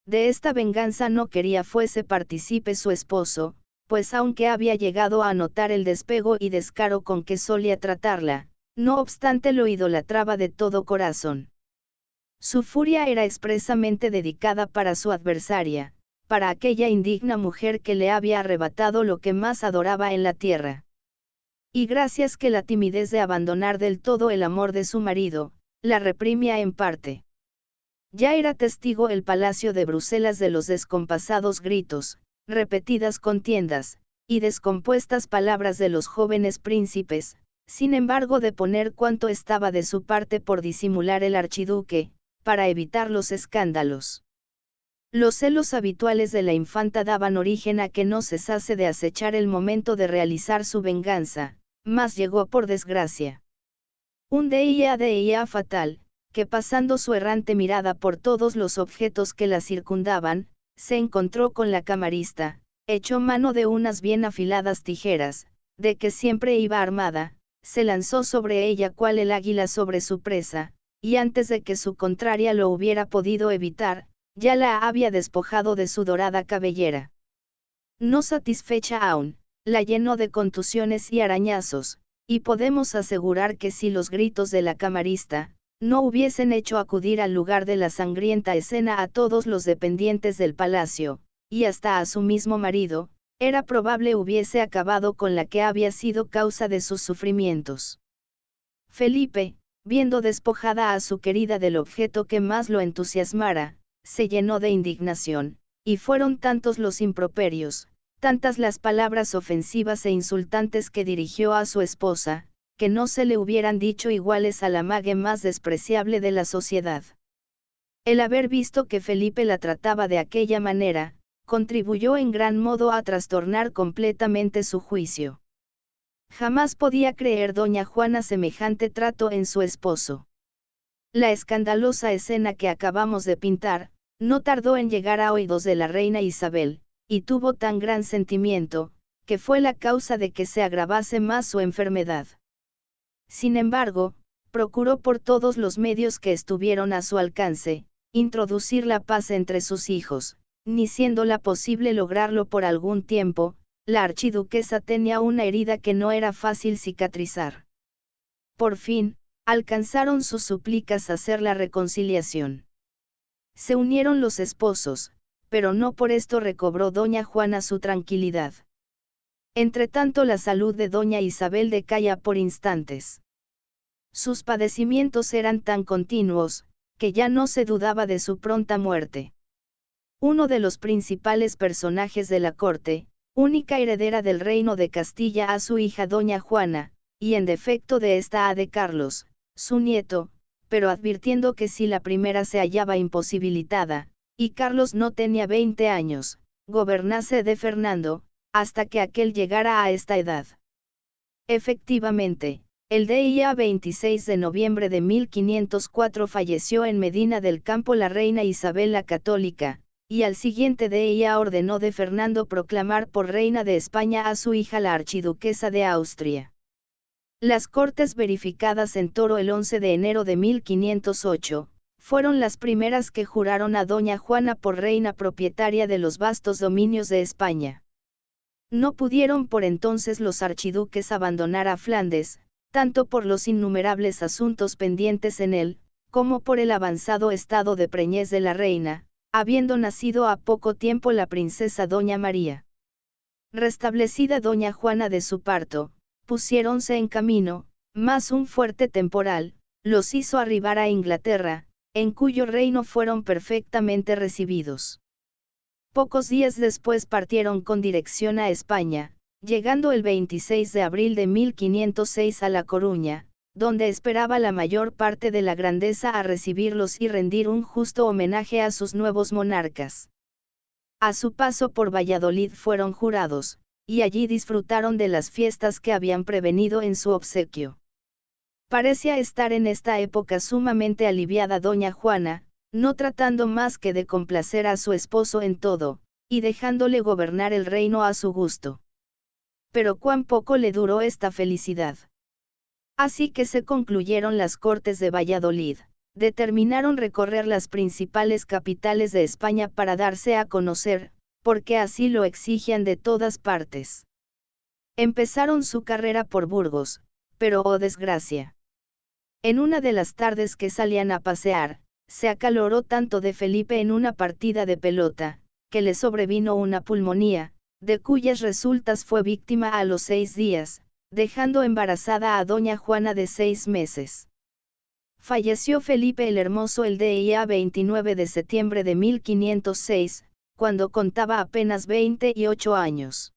De esta venganza no quería fuese partícipe su esposo, pues aunque había llegado a notar el despego y descaro con que solía tratarla, no obstante lo idolatraba de todo corazón. Su furia era expresamente dedicada para su adversaria, para aquella indigna mujer que le había arrebatado lo que más adoraba en la tierra. Y gracias que la timidez de abandonar del todo el amor de su marido, la reprimía en parte. Ya era testigo el palacio de Bruselas de los descompasados gritos, repetidas contiendas, y descompuestas palabras de los jóvenes príncipes, sin embargo de poner cuanto estaba de su parte por disimular el archiduque, para evitar los escándalos. Los celos habituales de la infanta daban origen a que no cesase de acechar el momento de realizar su venganza, mas llegó por desgracia. Un día fatal, que pasando su errante mirada por todos los objetos que la circundaban, se encontró con la camarista, echó mano de unas bien afiladas tijeras, de que siempre iba armada, se lanzó sobre ella cual el águila sobre su presa, y antes de que su contraria lo hubiera podido evitar, ya la había despojado de su dorada cabellera. No satisfecha aún, la llenó de contusiones y arañazos, y podemos asegurar que si los gritos de la camarista, no hubiesen hecho acudir al lugar de la sangrienta escena a todos los dependientes del palacio, y hasta a su mismo marido, era probable hubiese acabado con la que había sido causa de sus sufrimientos. Felipe, viendo despojada a su querida del objeto que más lo entusiasmara, se llenó de indignación, y fueron tantos los improperios, tantas las palabras ofensivas e insultantes que dirigió a su esposa, que no se le hubieran dicho iguales a la mague más despreciable de la sociedad. El haber visto que Felipe la trataba de aquella manera, contribuyó en gran modo a trastornar completamente su juicio. Jamás podía creer doña Juana semejante trato en su esposo. La escandalosa escena que acabamos de pintar, no tardó en llegar a oídos de la reina Isabel, y tuvo tan gran sentimiento, que fue la causa de que se agravase más su enfermedad. Sin embargo, procuró por todos los medios que estuvieron a su alcance, introducir la paz entre sus hijos, ni siéndola posible lograrlo por algún tiempo. La archiduquesa tenía una herida que no era fácil cicatrizar. Por fin, alcanzaron sus súplicas hacer la reconciliación. Se unieron los esposos, pero no por esto recobró doña Juana su tranquilidad. Entretanto la salud de doña Isabel decaía por instantes. Sus padecimientos eran tan continuos, que ya no se dudaba de su pronta muerte. Uno de los principales personajes de la corte, única heredera del reino de Castilla a su hija doña Juana, y en defecto de esta a de Carlos, su nieto, pero advirtiendo que si la primera se hallaba imposibilitada, y Carlos no tenía 20 años, gobernase de Fernando, hasta que aquel llegara a esta edad. Efectivamente, el día 26 de noviembre de 1504 falleció en Medina del Campo la reina Isabel la Católica, y al siguiente día ordenó de Fernando proclamar por reina de España a su hija la archiduquesa de Austria. Las cortes verificadas en Toro el 11 de enero de 1508, fueron las primeras que juraron a doña Juana por reina propietaria de los vastos dominios de España. No pudieron por entonces los archiduques abandonar a Flandes, tanto por los innumerables asuntos pendientes en él, como por el avanzado estado de preñez de la reina, habiendo nacido a poco tiempo la princesa doña María. Restablecida doña Juana de su parto, pusiéronse en camino, mas un fuerte temporal los hizo arribar a Inglaterra, en cuyo reino fueron perfectamente recibidos. Pocos días después partieron con dirección a España, llegando el 26 de abril de 1506 a La Coruña, donde esperaba la mayor parte de la grandeza a recibirlos y rendir un justo homenaje a sus nuevos monarcas. A su paso por Valladolid fueron jurados, y allí disfrutaron de las fiestas que habían prevenido en su obsequio. Parecía estar en esta época sumamente aliviada doña Juana, no tratando más que de complacer a su esposo en todo, y dejándole gobernar el reino a su gusto. Pero cuán poco le duró esta felicidad. Así que se concluyeron las Cortes de Valladolid, determinaron recorrer las principales capitales de España para darse a conocer, porque así lo exigían de todas partes. Empezaron su carrera por Burgos, pero oh desgracia. En una de las tardes que salían a pasear, se acaloró tanto de Felipe en una partida de pelota, que le sobrevino una pulmonía, de cuyas resultas fue víctima a los 6 días, dejando embarazada a doña Juana de 6 meses. Falleció Felipe el Hermoso el día 29 de septiembre de 1506, cuando contaba apenas 28 años.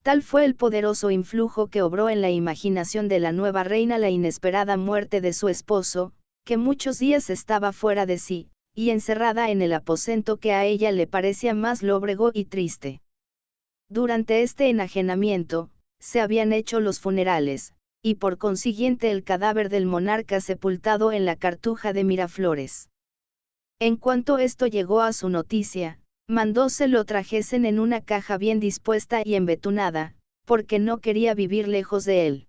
Tal fue el poderoso influjo que obró en la imaginación de la nueva reina la inesperada muerte de su esposo, que muchos días estaba fuera de sí, y encerrada en el aposento que a ella le parecía más lóbrego y triste. Durante este enajenamiento, se habían hecho los funerales, y por consiguiente el cadáver del monarca sepultado en la Cartuja de Miraflores. En cuanto esto llegó a su noticia, mandó se lo trajesen en una caja bien dispuesta y embetunada, porque no quería vivir lejos de él.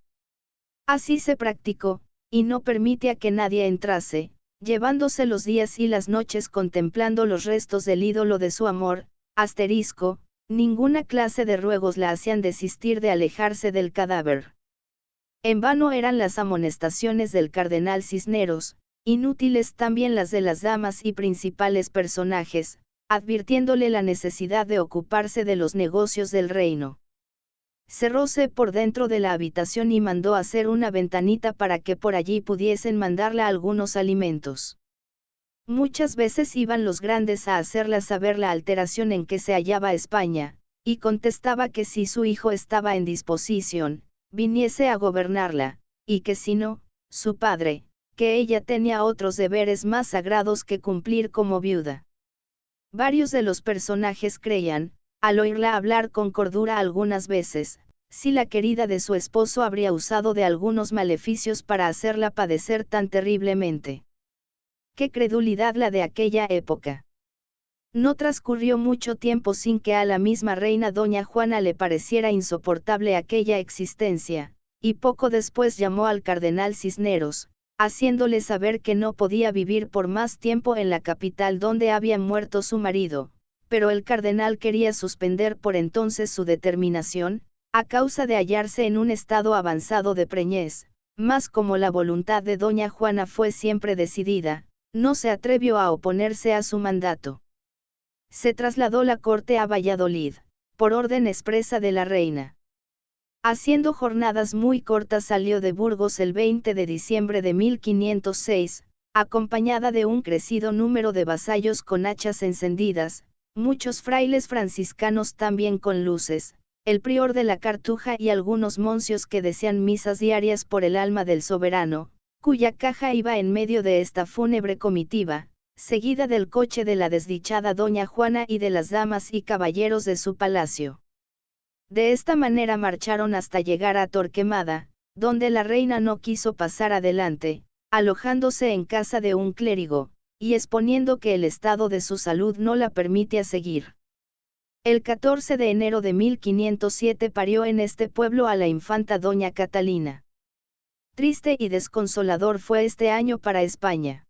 Así se practicó, y no permitía que nadie entrase, llevándose los días y las noches contemplando los restos del ídolo de su amor, asterisco, ninguna clase de ruegos la hacían desistir de alejarse del cadáver. En vano eran las amonestaciones del cardenal Cisneros, inútiles también las de las damas y principales personajes, advirtiéndole la necesidad de ocuparse de los negocios del reino. Cerróse por dentro de la habitación y mandó hacer una ventanita para que por allí pudiesen mandarla algunos alimentos. Muchas veces iban los grandes a hacerla saber la alteración en que se hallaba España, y contestaba que si su hijo estaba en disposición, viniese a gobernarla, y que si no, su padre, que ella tenía otros deberes más sagrados que cumplir como viuda. Varios de los personajes creían, al oírla hablar con cordura algunas veces, si la querida de su esposo habría usado de algunos maleficios para hacerla padecer tan terriblemente. ¡Qué credulidad la de aquella época! No transcurrió mucho tiempo sin que a la misma reina doña Juana le pareciera insoportable aquella existencia, y poco después llamó al cardenal Cisneros, haciéndole saber que no podía vivir por más tiempo en la capital donde había muerto su marido, pero el cardenal quería suspender por entonces su determinación, a causa de hallarse en un estado avanzado de preñez, mas como la voluntad de doña Juana fue siempre decidida, no se atrevió a oponerse a su mandato. Se trasladó la corte a Valladolid, por orden expresa de la reina. Haciendo jornadas muy cortas salió de Burgos el 20 de diciembre de 1506, acompañada de un crecido número de vasallos con hachas encendidas, muchos frailes franciscanos también con luces, el prior de la Cartuja y algunos moncios que decían misas diarias por el alma del soberano, cuya caja iba en medio de esta fúnebre comitiva, seguida del coche de la desdichada doña Juana y de las damas y caballeros de su palacio. De esta manera marcharon hasta llegar a Torquemada, donde la reina no quiso pasar adelante, alojándose en casa de un clérigo, y exponiendo que el estado de su salud no la permitía seguir. El 14 de enero de 1507 parió en este pueblo a la infanta doña Catalina. Triste y desconsolador fue este año para España.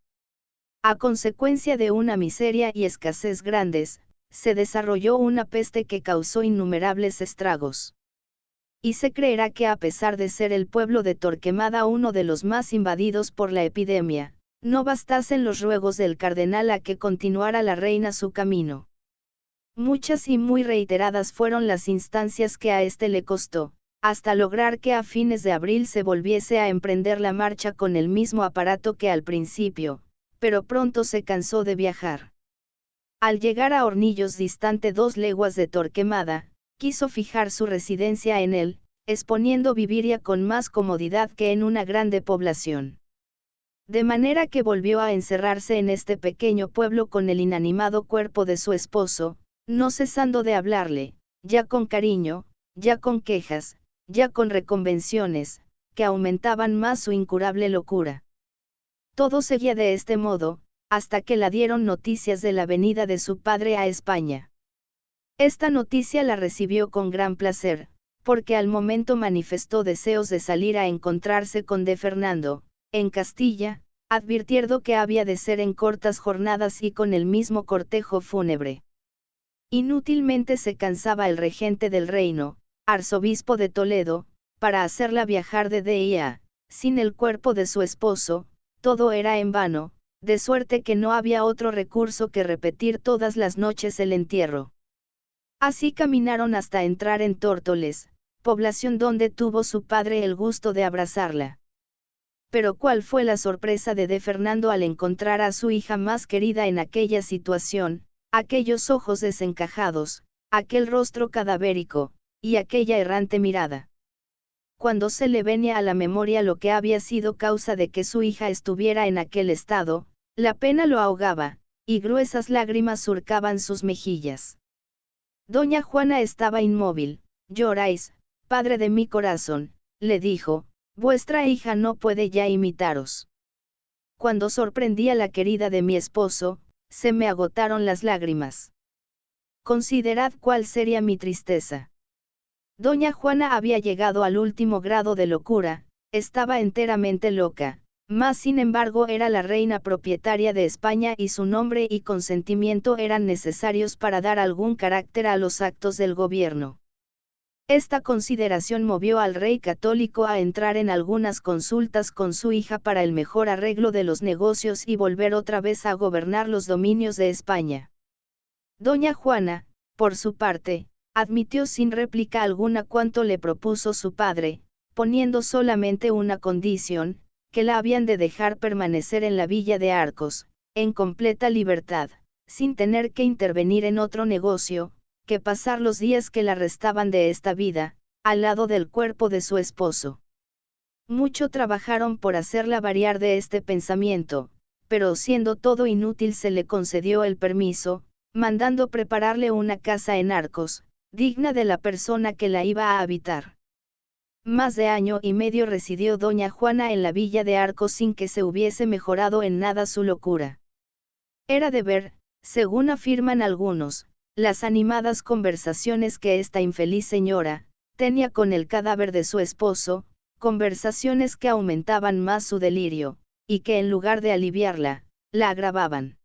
A consecuencia de una miseria y escasez grandes, se desarrolló una peste que causó innumerables estragos. Y se creerá que a pesar de ser el pueblo de Torquemada uno de los más invadidos por la epidemia, no bastasen los ruegos del cardenal a que continuara la reina su camino. Muchas y muy reiteradas fueron las instancias que a este le costó, hasta lograr que a fines de abril se volviese a emprender la marcha con el mismo aparato que al principio, pero pronto se cansó de viajar. Al llegar a Hornillos distante 2 leguas de Torquemada, quiso fijar su residencia en él, exponiendo viviría con más comodidad que en una grande población. De manera que volvió a encerrarse en este pequeño pueblo con el inanimado cuerpo de su esposo, no cesando de hablarle, ya con cariño, ya con quejas, ya con reconvenciones, que aumentaban más su incurable locura. Todo seguía de este modo, hasta que la dieron noticias de la venida de su padre a España. Esta noticia la recibió con gran placer, porque al momento manifestó deseos de salir a encontrarse con de Fernando, en Castilla, advirtiendo que había de ser en cortas jornadas y con el mismo cortejo fúnebre. Inútilmente se cansaba el regente del reino, arzobispo de Toledo, para hacerla viajar de Día, sin el cuerpo de su esposo, todo era en vano, de suerte que no había otro recurso que repetir todas las noches el entierro. Así caminaron hasta entrar en Tórtoles, población donde tuvo su padre el gusto de abrazarla. Pero ¿cuál fue la sorpresa de Fernando al encontrar a su hija más querida en aquella situación, aquellos ojos desencajados, aquel rostro cadavérico, y aquella errante mirada? Cuando se le venía a la memoria lo que había sido causa de que su hija estuviera en aquel estado, la pena lo ahogaba, y gruesas lágrimas surcaban sus mejillas. Doña Juana estaba inmóvil. «Lloráis, padre de mi corazón», le dijo, «vuestra hija no puede ya imitaros. Cuando sorprendí a la querida de mi esposo, se me agotaron las lágrimas. Considerad cuál sería mi tristeza». Doña Juana había llegado al último grado de locura, estaba enteramente loca, mas sin embargo era la reina propietaria de España y su nombre y consentimiento eran necesarios para dar algún carácter a los actos del gobierno. Esta consideración movió al rey católico a entrar en algunas consultas con su hija para el mejor arreglo de los negocios y volver otra vez a gobernar los dominios de España. Doña Juana, por su parte, admitió sin réplica alguna cuanto le propuso su padre, poniendo solamente una condición, que la habían de dejar permanecer en la villa de Arcos, en completa libertad, sin tener que intervenir en otro negocio, que pasar los días que la restaban de esta vida, al lado del cuerpo de su esposo. Mucho trabajaron por hacerla variar de este pensamiento, pero siendo todo inútil se le concedió el permiso, mandando prepararle una casa en Arcos, digna de la persona que la iba a habitar. Más de año y medio residió doña Juana en la villa de Arcos sin que se hubiese mejorado en nada su locura. Era de ver, según afirman algunos, las animadas conversaciones que esta infeliz señora tenía con el cadáver de su esposo, conversaciones que aumentaban más su delirio, y que en lugar de aliviarla, la agravaban.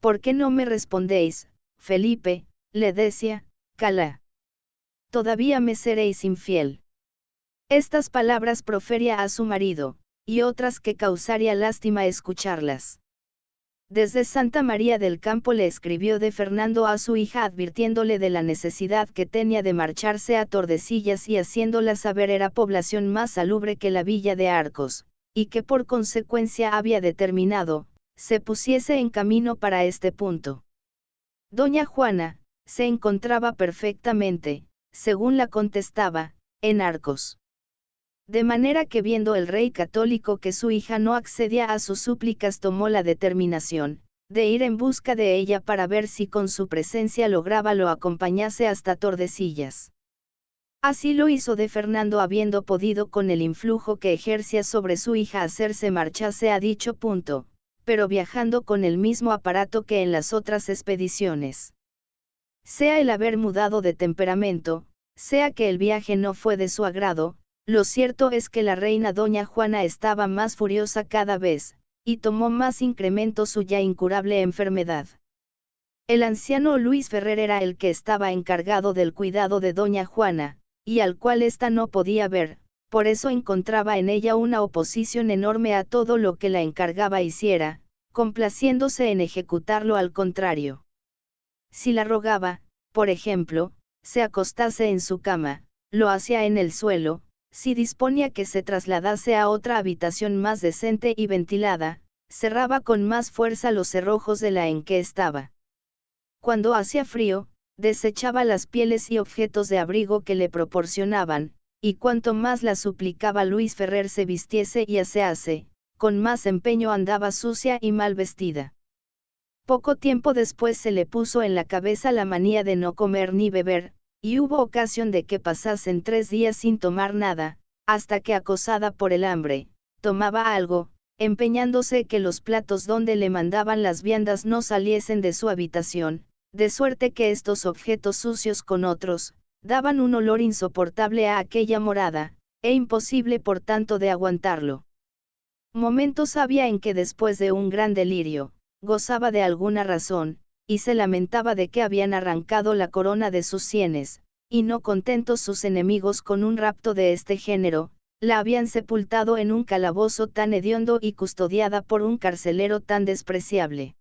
¿Por qué no me respondéis, Felipe?, le decía, cala. Todavía me seréis infiel. Estas palabras profería a su marido, y otras que causaría lástima escucharlas. Desde Santa María del Campo le escribió de Fernando a su hija advirtiéndole de la necesidad que tenía de marcharse a Tordesillas y haciéndola saber era población más salubre que la villa de Arcos, y que por consecuencia había determinado, se pusiese en camino para este punto. Doña Juana, se encontraba perfectamente, según la contestaba, en Arcos. De manera que viendo el rey católico que su hija no accedía a sus súplicas tomó la determinación, de ir en busca de ella para ver si con su presencia lograba lo acompañase hasta Tordesillas. Así lo hizo de Fernando habiendo podido con el influjo que ejercía sobre su hija hacerse marchase a dicho punto, pero viajando con el mismo aparato que en las otras expediciones. Sea el haber mudado de temperamento, sea que el viaje no fue de su agrado, lo cierto es que la reina doña Juana estaba más furiosa cada vez, y tomó más incremento su ya incurable enfermedad. El anciano Luis Ferrer era el que estaba encargado del cuidado de doña Juana, y al cual ésta no podía ver, por eso encontraba en ella una oposición enorme a todo lo que la encargaba hiciera, complaciéndose en ejecutarlo al contrario. Si la rogaba, por ejemplo, se acostase en su cama, lo hacía en el suelo. Si disponía que se trasladase a otra habitación más decente y ventilada, cerraba con más fuerza los cerrojos de la en que estaba. Cuando hacía frío, desechaba las pieles y objetos de abrigo que le proporcionaban, y cuanto más la suplicaba Luis Ferrer se vistiese y asease, con más empeño andaba sucia y mal vestida. Poco tiempo después se le puso en la cabeza la manía de no comer ni beber, y hubo ocasión de que pasasen 3 días sin tomar nada, hasta que acosada por el hambre, tomaba algo, empeñándose que los platos donde le mandaban las viandas no saliesen de su habitación, de suerte que estos objetos sucios con otros, daban un olor insoportable a aquella morada, e imposible por tanto de aguantarlo. Momentos había en que después de un gran delirio, gozaba de alguna razón, y se lamentaba de que habían arrancado la corona de sus sienes, y no contentos sus enemigos con un rapto de este género, la habían sepultado en un calabozo tan hediondo y custodiada por un carcelero tan despreciable.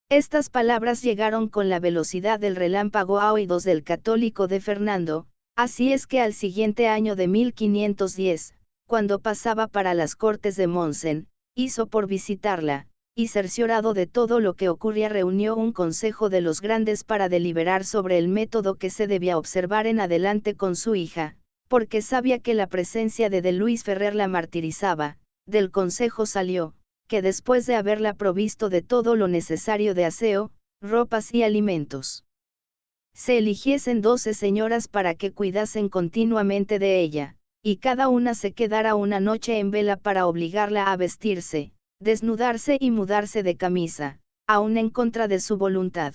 Estas palabras llegaron con la velocidad del relámpago a oídos del católico de Fernando, así es que al siguiente año de 1510, cuando pasaba para las cortes de Monsen, hizo por visitarla, y cerciorado de todo lo que ocurría reunió un consejo de los grandes para deliberar sobre el método que se debía observar en adelante con su hija, porque sabía que la presencia de Luis Ferrer la martirizaba. Del consejo salió, que después de haberla provisto de todo lo necesario de aseo, ropas y alimentos, se eligiesen 12 señoras para que cuidasen continuamente de ella, y cada una se quedara una noche en vela para obligarla a vestirse, desnudarse y mudarse de camisa, aun en contra de su voluntad.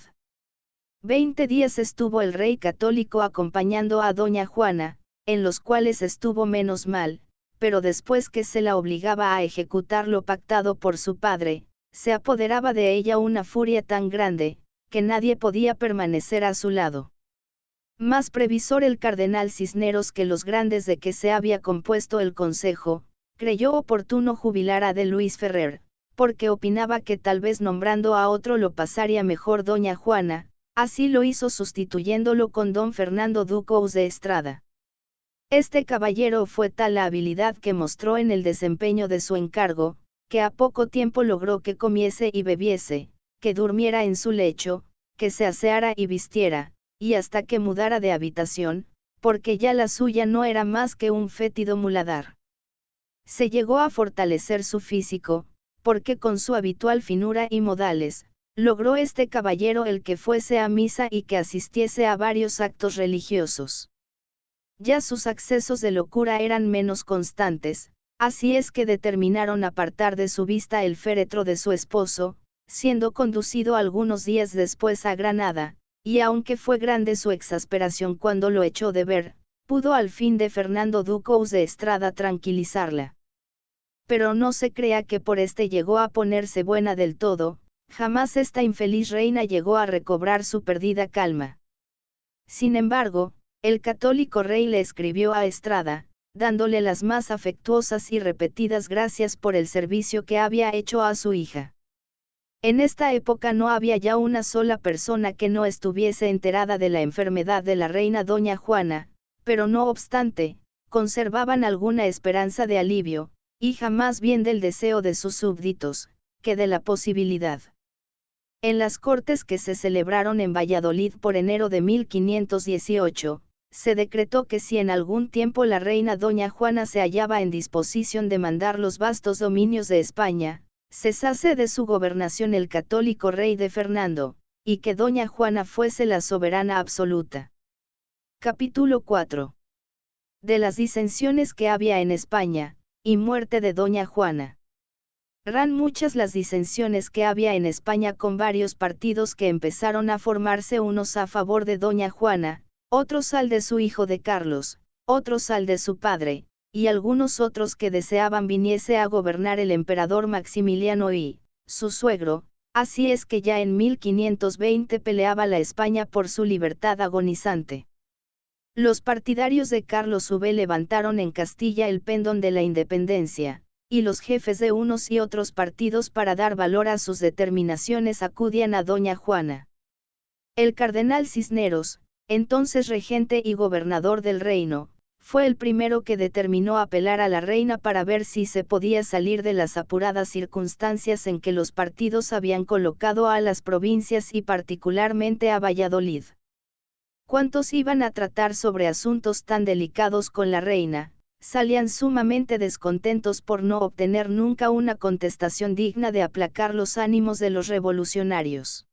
20 días estuvo el rey católico acompañando a doña Juana, en los cuales estuvo menos mal, pero después que se la obligaba a ejecutar lo pactado por su padre, se apoderaba de ella una furia tan grande, que nadie podía permanecer a su lado. Más previsor el cardenal Cisneros que los grandes de que se había compuesto el consejo, creyó oportuno jubilar a de Luis Ferrer, porque opinaba que tal vez nombrando a otro lo pasaría mejor doña Juana, así lo hizo sustituyéndolo con don Fernando Ducos de Estrada. Este caballero fue tal la habilidad que mostró en el desempeño de su encargo, que a poco tiempo logró que comiese y bebiese, que durmiera en su lecho, que se aseara y vistiera, y hasta que mudara de habitación, porque ya la suya no era más que un fétido muladar. Se llegó a fortalecer su físico, porque con su habitual finura y modales, logró este caballero el que fuese a misa y que asistiese a varios actos religiosos. Ya sus accesos de locura eran menos constantes, así es que determinaron apartar de su vista el féretro de su esposo, siendo conducido algunos días después a Granada, y aunque fue grande su exasperación cuando lo echó de ver, pudo al fin de Fernando Ducos de Estrada tranquilizarla. Pero no se crea que por este llegó a ponerse buena del todo, jamás esta infeliz reina llegó a recobrar su perdida calma. Sin embargo, el católico rey le escribió a Estrada, dándole las más afectuosas y repetidas gracias por el servicio que había hecho a su hija. En esta época no había ya una sola persona que no estuviese enterada de la enfermedad de la reina doña Juana, pero no obstante, conservaban alguna esperanza de alivio, hija más bien del deseo de sus súbditos, que de la posibilidad. En las cortes que se celebraron en Valladolid por enero de 1518, se decretó que si en algún tiempo la reina doña Juana se hallaba en disposición de mandar los vastos dominios de España, cesase de su gobernación el católico rey de Fernando, y que doña Juana fuese la soberana absoluta. Capítulo 4. De las disensiones que había en España, y muerte de doña Juana. Eran muchas las disensiones que había en España con varios partidos que empezaron a formarse, unos a favor de doña Juana, otros al de su hijo de Carlos, otros al de su padre, y algunos otros que deseaban viniese a gobernar el emperador Maximiliano y, su suegro, así es que ya en 1520 peleaba la España por su libertad agonizante. Los partidarios de Carlos V levantaron en Castilla el pendón de la independencia, y los jefes de unos y otros partidos para dar valor a sus determinaciones acudían a doña Juana. El cardenal Cisneros, entonces regente y gobernador del reino, fue el primero que determinó apelar a la reina para ver si se podía salir de las apuradas circunstancias en que los partidos habían colocado a las provincias y particularmente a Valladolid. Cuantos iban a tratar sobre asuntos tan delicados con la reina, salían sumamente descontentos por no obtener nunca una contestación digna de aplacar los ánimos de los revolucionarios.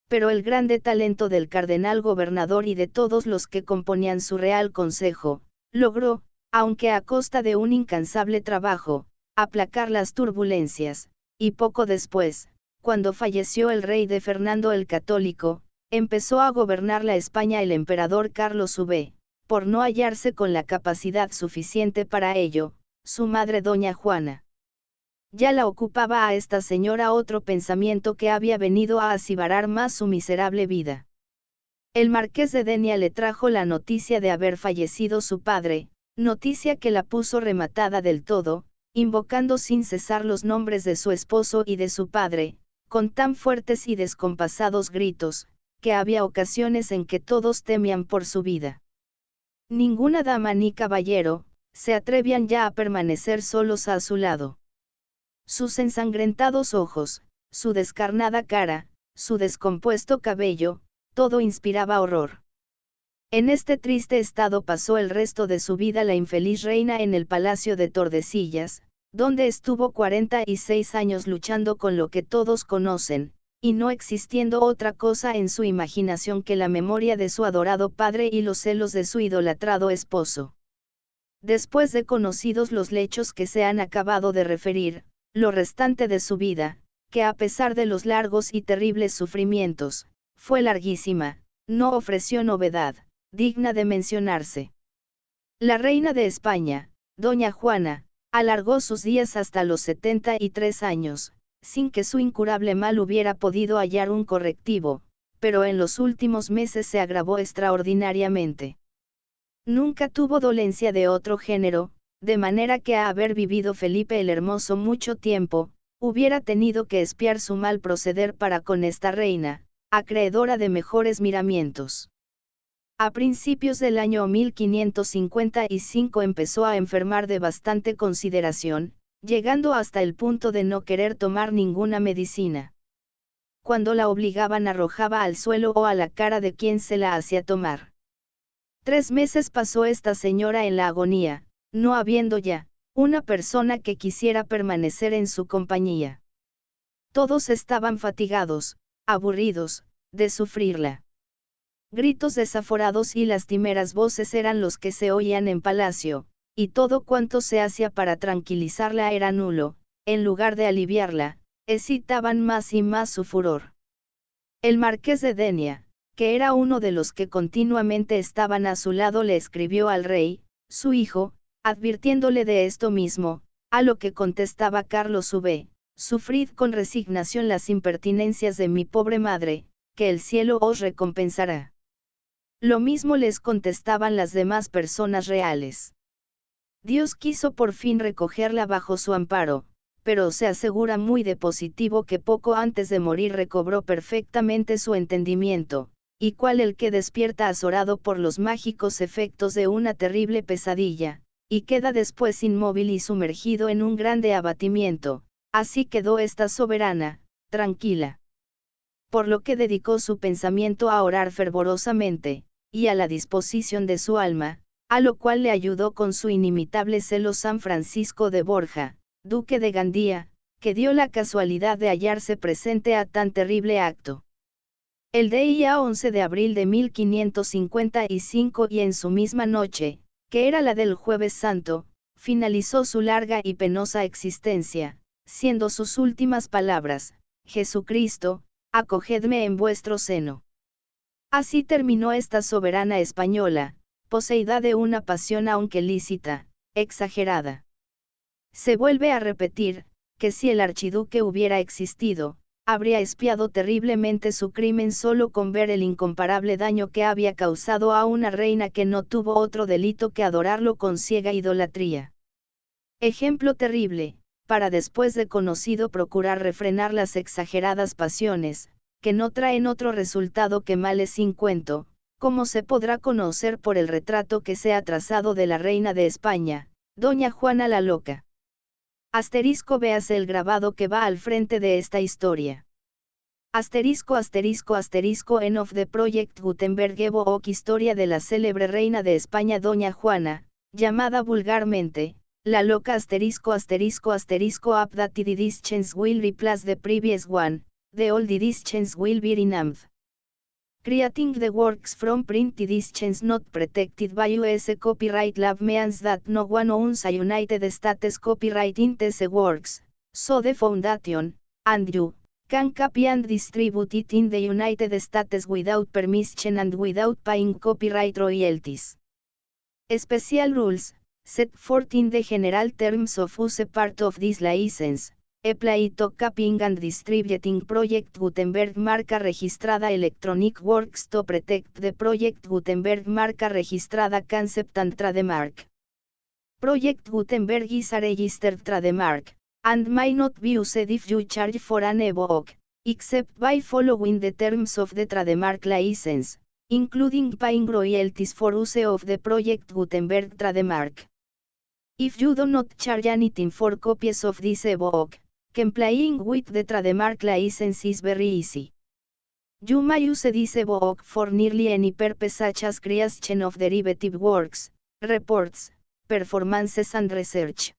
Pero el grande talento del cardenal gobernador y de todos los que componían su real consejo, logró, aunque a costa de un incansable trabajo, aplacar las turbulencias, y poco después, cuando falleció el rey de Fernando el Católico, empezó a gobernar la España el emperador Carlos V, por no hallarse con la capacidad suficiente para ello, su madre doña Juana. Ya la ocupaba a esta señora otro pensamiento que había venido a acibarar más su miserable vida. El marqués de Denia le trajo la noticia de haber fallecido su padre, noticia que la puso rematada del todo, invocando sin cesar los nombres de su esposo y de su padre, con tan fuertes y descompasados gritos, que había ocasiones en que todos temían por su vida. Ninguna dama ni caballero, se atrevían ya a permanecer solos a su lado. Sus ensangrentados ojos, su descarnada cara, su descompuesto cabello, todo inspiraba horror. En este triste estado pasó el resto de su vida la infeliz reina en el palacio de Tordesillas, donde estuvo 46 años luchando con lo que todos conocen, y no existiendo otra cosa en su imaginación que la memoria de su adorado padre y los celos de su idolatrado esposo. Después de conocidos los hechos que se han acabado de referir, lo restante de su vida, que a pesar de los largos y terribles sufrimientos, fue larguísima, no ofreció novedad, digna de mencionarse. La reina de España, doña Juana, alargó sus días hasta los 73 años, sin que su incurable mal hubiera podido hallar un correctivo, pero en los últimos meses se agravó extraordinariamente. Nunca tuvo dolencia de otro género, de manera que a haber vivido Felipe el Hermoso mucho tiempo, hubiera tenido que espiar su mal proceder para con esta reina, acreedora de mejores miramientos. A principios del año 1555 empezó a enfermar de bastante consideración, llegando hasta el punto de no querer tomar ninguna medicina. cuando la obligaban arrojaba al suelo o a la cara de quien se la hacía tomar. 3 meses pasó esta señora en la agonía, no habiendo ya una persona que quisiera permanecer en su compañía. Todos estaban fatigados, aburridos, de sufrirla. Gritos desaforados y lastimeras voces eran los que se oían en palacio, y todo cuanto se hacía para tranquilizarla era nulo, en lugar de aliviarla, excitaban más y más su furor. El marqués de Denia, que era uno de los que continuamente estaban a su lado, le escribió al rey, su hijo, advirtiéndole de esto mismo, a lo que contestaba Carlos V, sufrid con resignación las impertinencias de mi pobre madre, que el cielo os recompensará. Lo mismo les contestaban las demás personas reales. Dios quiso por fin recogerla bajo su amparo, pero se asegura muy de positivo que poco antes de morir recobró perfectamente su entendimiento, y cual el que despierta azorado por los mágicos efectos de una terrible pesadilla, y queda después inmóvil y sumergido en un grande abatimiento, así quedó esta soberana, tranquila. Por lo que dedicó su pensamiento a orar fervorosamente, y a la disposición de su alma, a lo cual le ayudó con su inimitable celo San Francisco de Borja, duque de Gandía, que dio la casualidad de hallarse presente a tan terrible acto. El día 11 de abril de 1555 y en su misma noche, que era la del Jueves Santo, finalizó su larga y penosa existencia, siendo sus últimas palabras, Jesucristo, acogedme en vuestro seno. Así terminó esta soberana española, poseída de una pasión aunque lícita, exagerada. Se vuelve a repetir, que si el archiduque hubiera existido, habría expiado terriblemente su crimen solo con ver el incomparable daño que había causado a una reina que no tuvo otro delito que adorarlo con ciega idolatría. Ejemplo terrible, para después de conocido procurar refrenar las exageradas pasiones, que no traen otro resultado que males sin cuento, como se podrá conocer por el retrato que se ha trazado de la reina de España, doña Juana la Loca. Asterisco, véase el grabado que va al frente de esta historia. Asterisco asterisco asterisco end of the Project Gutenberg Evo Oc, historia de la célebre reina de España doña Juana, llamada vulgarmente, la Loca asterisco asterisco asterisco up that the editions will replace the previous one, the old editions will be renamed. Creating the works from print editions not protected by US copyright law means that no one owns a United States copyright in these works, so the foundation, and you, can copy and distribute it in the United States without permission and without paying copyright royalties. Special rules, set forth in the general terms of use part of this license, apply to copying and distributing Project Gutenberg marca registrada Electronic Works to protect the Project Gutenberg marca registrada concept and trademark. Project Gutenberg is a registered trademark, and may not be used if you charge for an evoke, except by following the terms of the trademark license, including paying royalties for use of the Project Gutenberg trademark. If you do not charge anything for copies of this evoke, complying with the trademark license is very easy. You may use this evoke for nearly any purpose such as creation of derivative works, reports, performances and research.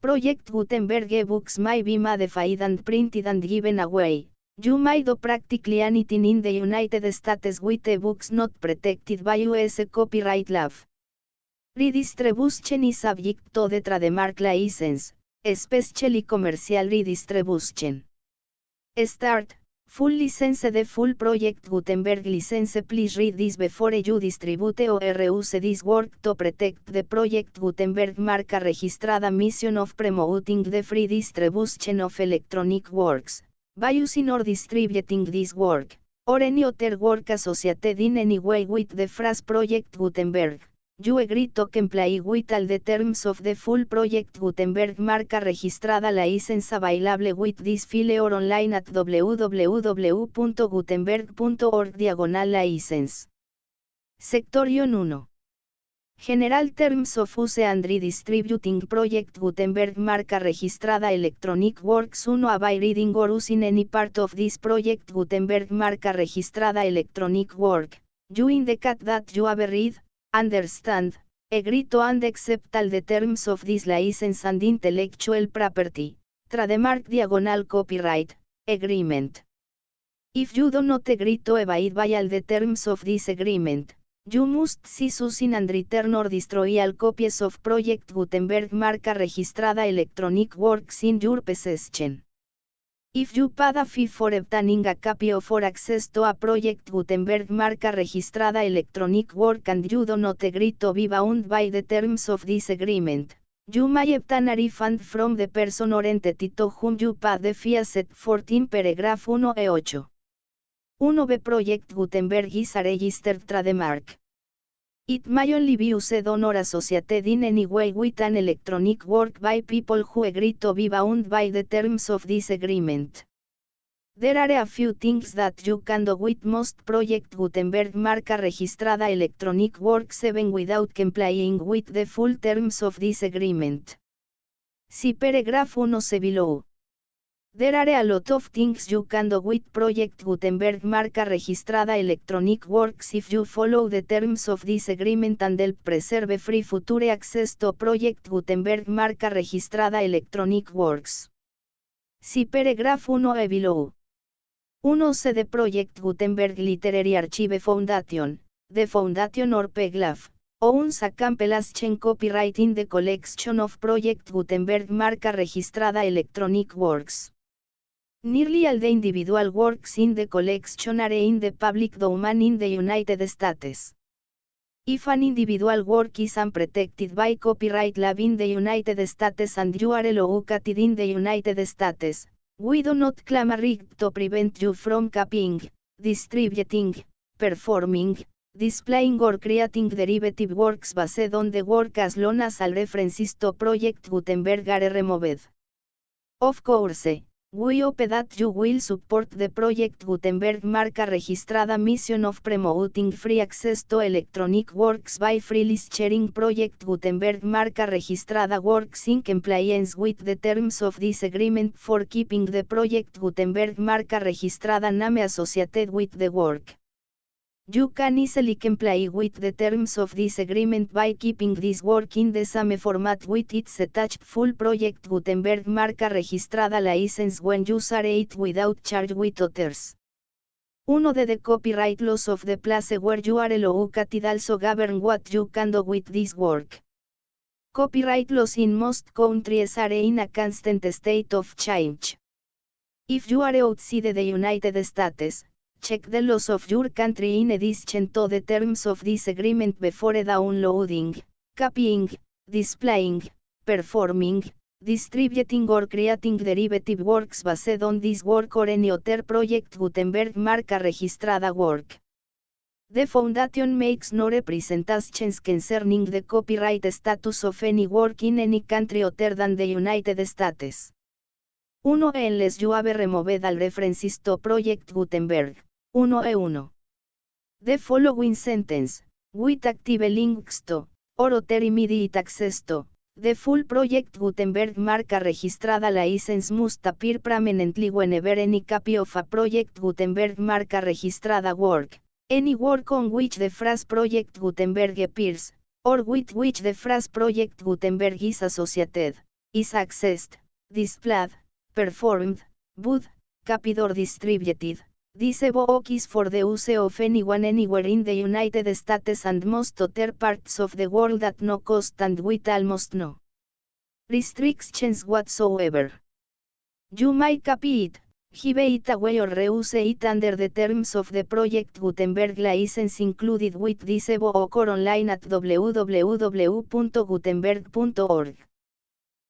Project Gutenberg ebooks may be modified and printed and given away. You may do practically anything in the United States with ebooks not protected by US copyright law. Redistribution is subject to the trademark license, especially commercial redistribution. Start, full license. The full Project Gutenberg license. Please read this before you distribute or use this work to protect the Project Gutenberg marca registrada mission of promoting the free distribution of electronic works, by using or distributing this work, or any other work associated in any way with the phrase Project Gutenberg. You agree to comply with all the terms of the full Project Gutenberg marca registrada license available with this file or online at www.gutenberg.org/license. Sectorion 1. General Terms of Use and Redistributing Project Gutenberg marca registrada Electronic Works 1 by reading or using any part of this project Gutenberg marca registrada Electronic Work. You indicate that you have read, understand, agree to and accept all the terms of this license and intellectual property, trademark diagonal copyright, agreement. If you do not agree to abide by all the terms of this agreement, you must cease using and return or destroy all copies of Project Gutenberg marca registrada Electronic Works in your possession. If you paid a fee for obtaining a copy of or access to a Project Gutenberg marca registrada Electronic Work and you do not agree to be bound by the terms of this agreement, you may obtain a refund from the person or entity to whom you paid the fee as set forth in paragraph 1e8. 1b Project Gutenberg is a registered trademark. It may only be used on or associated in any way with an electronic work by people who agree to be bound by the terms of this agreement. There are a few things that you can do with most Project Gutenberg marca registrada electronic works even without complying with the full terms of this agreement. See paragraph 1c below. There are a lot of things you can do with Project Gutenberg marca registrada Electronic Works if you follow the terms of this agreement and help preserve free future access to Project Gutenberg marca registrada Electronic Works. See paragraph 1e below. 1c The Project Gutenberg Literary Archive Foundation, the Foundation or PGLAF, owns a cancellation copyright in the collection of Project Gutenberg marca registrada Electronic Works. Nearly all the individual works in the collection are in the public domain in the United States. If an individual work is unprotected by copyright law in the United States and you are located in the United States, we do not claim a right to prevent you from copying, distributing, performing, displaying or creating derivative works based on the work as long as all references to Project Gutenberg are removed. Of course, we hope that you will support the Project Gutenberg marca registrada mission of promoting free access to electronic works by freely sharing Project Gutenberg marca registrada works in compliance with the terms of this agreement for keeping the Project Gutenberg marca registrada name associated with the work. You can easily comply with the terms of this agreement by keeping this work in the same format with its attached full Project Gutenberg marca registrada license when you share it without charge with others. 1 The copyright laws of the place where you are located also govern what you can do with this work. Copyright laws in most countries are in a constant state of change. If you are outside the United States, check the laws of your country in addition to the terms of this agreement before downloading, copying, displaying, performing, distributing or creating derivative works based on this work or any other Project Gutenberg marca registrada work. The Foundation makes no representations concerning the copyright status of any work in any country other than the United States. 1 Unless you have removed all references to Project Gutenberg. 1e1. The following sentence, with active links to, or other immediate access to, the full Project Gutenberg marca registrada license must appear prominently whenever any copy of a Project Gutenberg marca registrada work, any work on which the phrase Project Gutenberg appears, or with which the phrase Project Gutenberg is associated, is accessed, displayed, performed, viewed, copied or distributed. This work is for the use of anyone anywhere in the United States and most other parts of the world at no cost and with almost no restrictions whatsoever. You may copy it, give it away or reuse it under the terms of the Project Gutenberg license included with this book or online at www.gutenberg.org.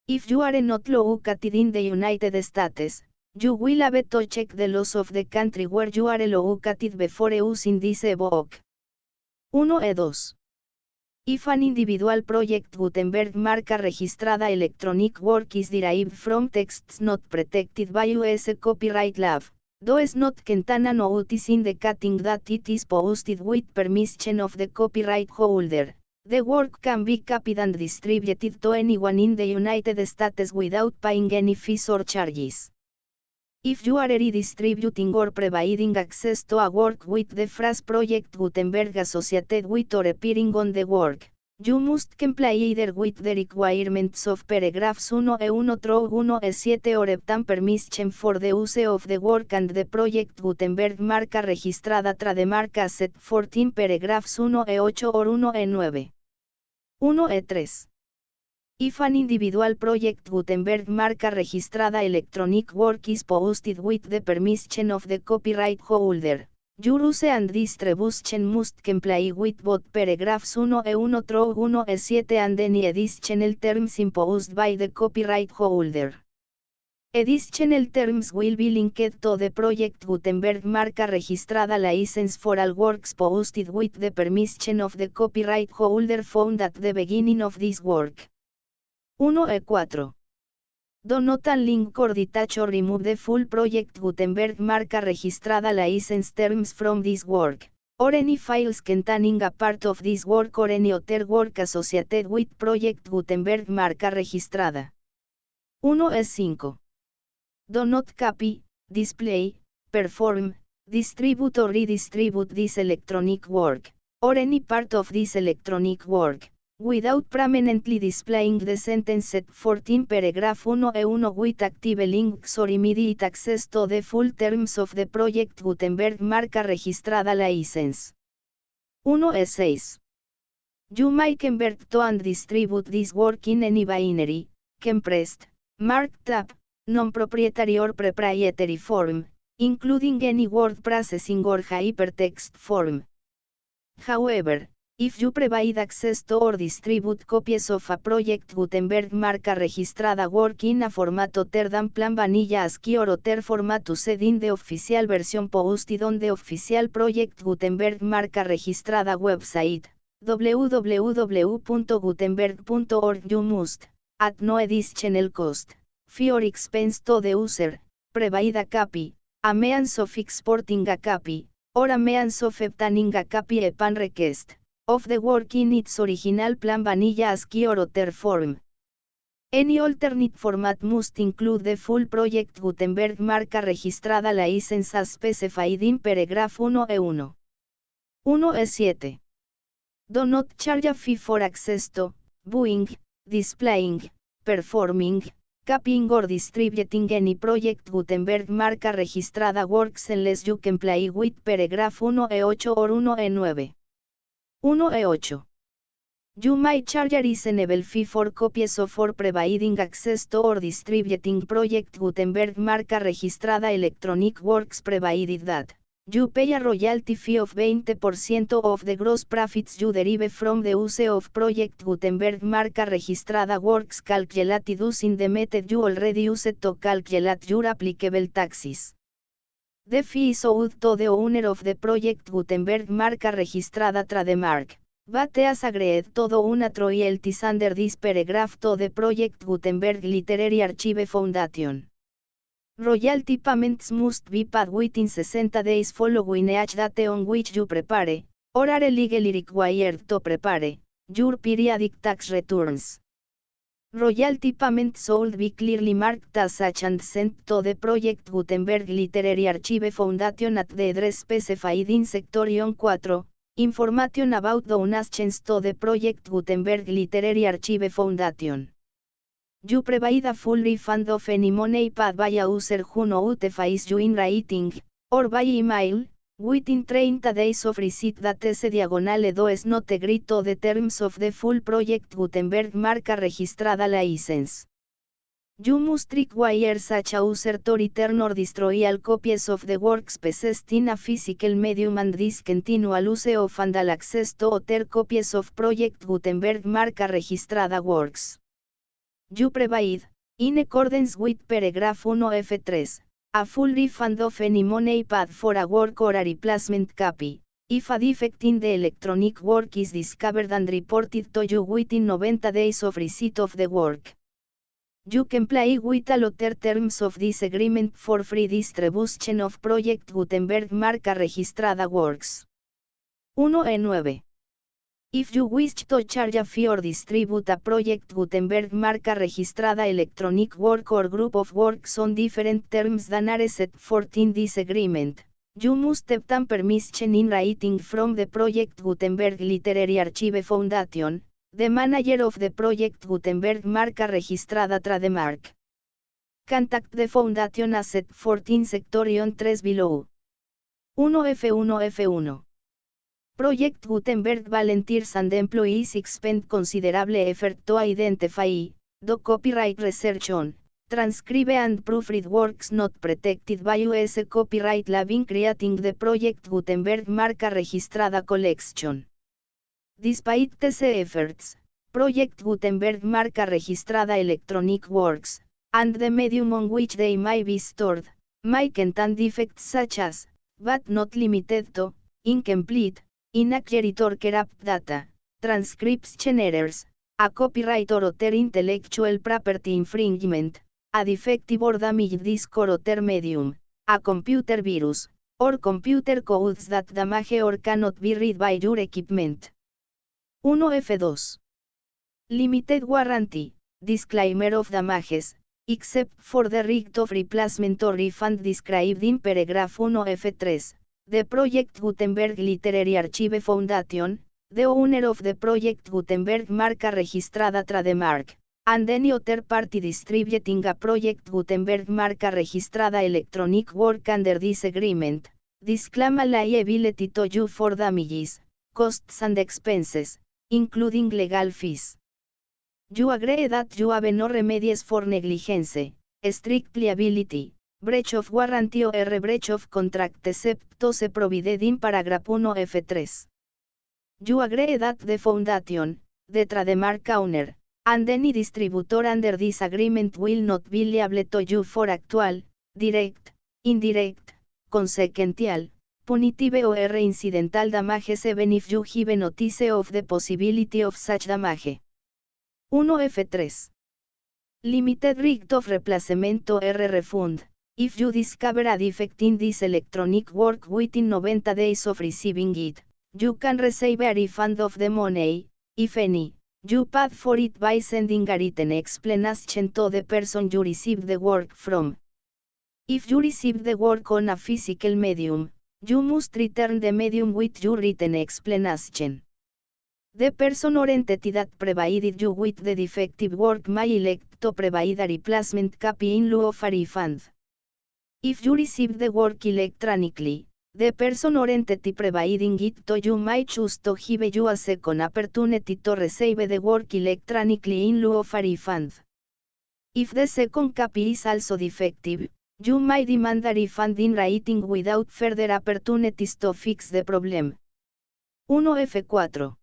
If you are not located in the United States, you will have to check the laws of the country where you are located before using this book. 1e2. If an individual Project Gutenberg marca registrada electronic work is derived from texts not protected by US copyright law, does not contain a notice indicating that it is posted with permission of the copyright holder, The work can be copied and distributed to anyone in the United States without paying any fees or charges. If you are redistributing or providing access to a work with the phrase Project Gutenberg associated with or appearing on the work, you must comply either with the requirements of paragraphs 1 through 7 or obtain permission for the use of the work and the Project Gutenberg marca registrada trademark as set forth in paragraphs 1 or 9. 1 If an individual Project Gutenberg marca registrada electronic work is posted with the permission of the copyright holder, your use and distribution must comply with both paragraphs 1 through 7 and any additional terms imposed by the copyright holder. Additional terms will be linked to the Project Gutenberg marca registrada license for all works posted with the permission of the copyright holder found at the beginning of this work. 1 Do not unlink or detach or remove the full Project Gutenberg marca registrada license terms from this work, or any files containing a part of this work or any other work associated with Project Gutenberg marca registrada. 1 Do not copy, display, perform, distribute or redistribute this electronic work, or any part of this electronic work, without permanently displaying the sentence set forth in paragraph 1 with active links or immediate access to the full terms of the Project Gutenberg marca registrada license. 1 You may convert to and distribute this work in any binary, compressed, marked up, non-proprietary or proprietary form, including any word processing or hypertext form. However, if you provide access to or distribute copies of a Project Gutenberg marca registrada work in a format other than plain vanilla ASCII or other format used in the official version posted on the official Project Gutenberg marca registrada website, www.gutenberg.org, you must, at no additional cost, fee or expense to the user, provide a copy, a means of exporting a copy, or a means of obtaining a copy upon request, of the work in its original plain vanilla ASCII or other form. Any alternate format must include the full Project Gutenberg marca registrada license as specified in paragraph 1 1 Do not charge a fee for access to, viewing, displaying, performing, copying or distributing any Project Gutenberg marca registrada works unless you comply with paragraph 1 or 9. 1 You may charge a reasonable fee for copies of or providing access to or distributing Project Gutenberg marca registrada electronic works provided that you pay a royalty fee of 20% of the gross profits you derive from the use of Project Gutenberg marca registrada works calculated using the method you already used to calculate your applicable taxes. The fee is owed to the owner of the Project Gutenberg marca registrada trademark, but as agreed to do not royalties under this paragraph to the Project Gutenberg Literary Archive Foundation. Royalty payments must be paid within 60 days following each date on which you prepare, or are legally required to prepare, your periodic tax returns. Royalty payments should be clearly marked as such and sent to the Project Gutenberg Literary Archive Foundation at the address specified in Section 4, Information about donations to the Project Gutenberg Literary Archive Foundation. You provide a full refund of any money paid by a user who notifies you in writing, or by email, within 30 days of receipt that S-2 not agree to the terms of the full Project Gutenberg marca registrada license. You must require such a user to return or destroy all copies of the works possessed in a physical medium and discontinue use of and all access to other copies of Project Gutenberg marca registrada works. You provide, in accordance with paragraph 1F3, a full refund of any money paid for a work or a replacement copy, if a defect in the electronic work is discovered and reported to you within 90 days of receipt of the work. You comply with all other terms of this agreement for free distribution of Project Gutenberg marca registrada works. 1 9. If you wish to charge a fee or distribute a project Gutenberg marca registrada electronic work or group of works on different terms than are set forth in this agreement, you must obtain permission in writing from the Project Gutenberg Literary Archive Foundation, the manager of the Project Gutenberg marca registrada trademark. Contact the Foundation as set forth in Section 3 below. 1F1F1 Project Gutenberg volunteers and employees expend considerable effort to identify, do copyright research on, transcribe and proofread works not protected by US copyright law in creating the Project Gutenberg marca registrada collection. Despite these efforts, Project Gutenberg marca registrada electronic works, and the medium on which they may be stored, may contain defects such as, but not limited to, incomplete, inaccurate or corrupt data, transcription errors, a copyright or other intellectual property infringement, a defective or damaged disk or other medium, a computer virus, or computer codes that damage or cannot be read by your equipment. 1F2 Limited warranty, disclaimer of damages, except for the right of replacement or refund described in paragraph 1F3. The Project Gutenberg Literary Archive Foundation, the owner of the Project Gutenberg marca registrada trademark, and any other party distributing a Project Gutenberg marca registrada electronic work under this agreement, disclaim a liability to you for damages, costs and expenses, including legal fees. You agree that you have no remedies for negligence, strict liability, breach of warranty or breach of contract except those provided in paragraph 1F3. You agree that the Foundation, the trademark owner, and any distributor under this agreement will not be liable to you for actual, direct, indirect, consequential, punitive or incidental damages even if you give notice of the possibility of such damage. 1F3. Limited right of replacement or refund. If you discover a defect in this electronic work within 90 days of receiving it, you can receive a refund of the money, if any, you paid for it by sending a written explanation to the person you received the work from. If you received the work on a physical medium, you must return the medium with your written explanation. The person or entity that provided you with the defective work may elect to provide a replacement copy in lieu of a refund. If you receive the work electronically, the person or entity providing it to you may choose to give you a second opportunity to receive the work electronically in lieu of a refund. If the second copy is also defective, you may demand a refund in writing without further opportunities to fix the problem. 1F4.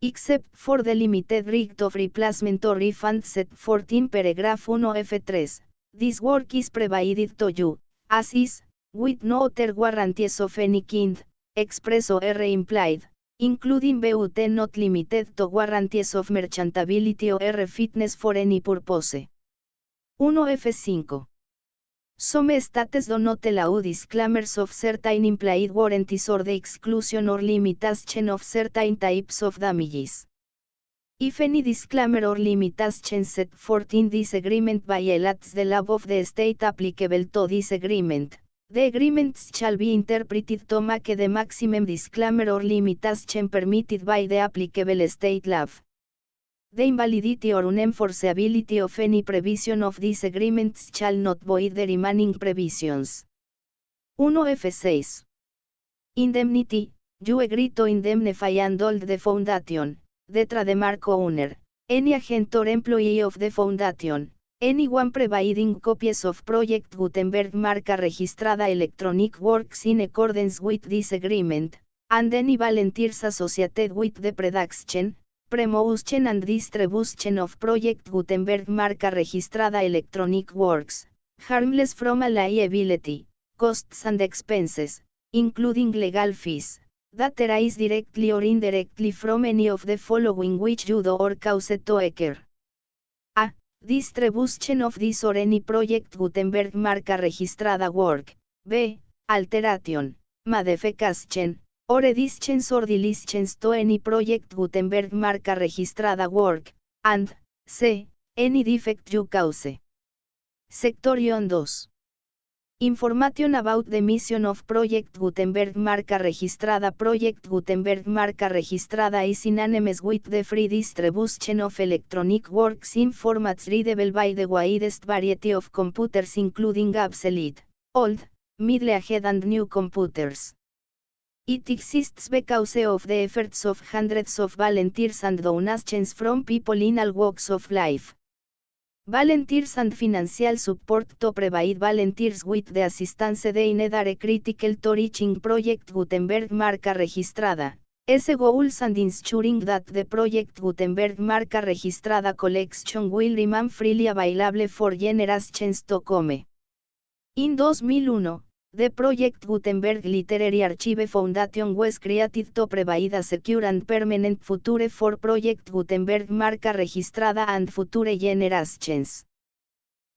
Except for the limited right of replacement or refund set forth in paragraph 1F3. This work is provided to you, as is, with no other warranties of any kind, express or implied, including but not limited to warranties of merchantability or fitness for any purpose. 1F5. Some states do not allow disclaimers of certain implied warranties or the exclusion or limitation of certain types of damages. If any disclaimer or limitation set forth in this agreement violates the law of the state applicable to this agreement, the agreements shall be interpreted to make the maximum disclaimer or limitation permitted by the applicable state law. The invalidity or unenforceability of any provision of these agreements shall not void the remaining provisions. 1F6. Indemnity. You agree to indemnify and hold the Foundation, the trademark owner, any agent or employee of the Foundation, anyone providing copies of Project Gutenberg marca registrada electronic works in accordance with this agreement, and any volunteers associated with the production, promotion and distribution of Project Gutenberg marca registrada electronic works, harmless from a liability, costs and expenses, including legal fees, that arise directly or indirectly from any of the following which you do or cause to occur. A. Distribution of this or any Project Gutenberg marca registrada work. B. Alteration, modification, Ore license or the license to any project Gutenberg marca registrada work, and, c. Any defect you cause. Section 2. Information about the mission of Project Gutenberg marca registrada. Project Gutenberg marca registrada is synonymous with the free distribution of electronic works in formats readable by the widest variety of computers including obsolete, old, middle-aged and new computers. It exists because of the efforts of hundreds of volunteers and donations from people in all walks of life. Volunteers and financial support to provide volunteers with the assistance they need are critical to reaching Project Gutenberg marca registrada. Ese goals and ensuring that the Project Gutenberg marca registrada collection will remain freely available for generations to come. In 2001, the Project Gutenberg Literary Archive Foundation was created to provide a secure and permanent future for Project Gutenberg marca registrada and future generations.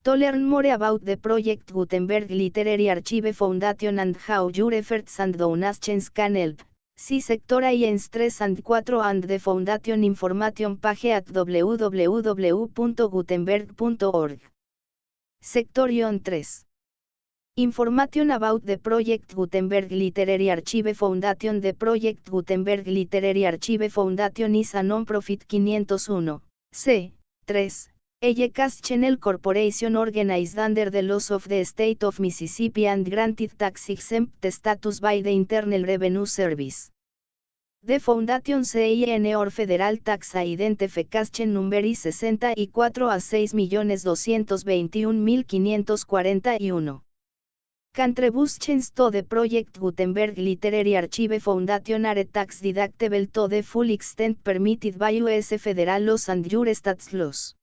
To learn more about the Project Gutenberg Literary Archive Foundation and how your efforts and donations can help, see Sector INS 3 and 4 and the Foundation information page at www.gutenberg.org. Section 3. Information about the Project Gutenberg Literary Archive Foundation. The Project Gutenberg Literary Archive Foundation is a non-profit 501, c. 3, cash channel corporation organized under the laws of the state of Mississippi and granted tax-exempt status by the Internal Revenue Service. The Foundation's EIN or Federal Tax Identification Number is 64 a 6.221.541. Contributions to the Project Gutenberg Literary Archive Foundation are tax deductible to the full extent permitted by U.S. federal laws and your state's laws.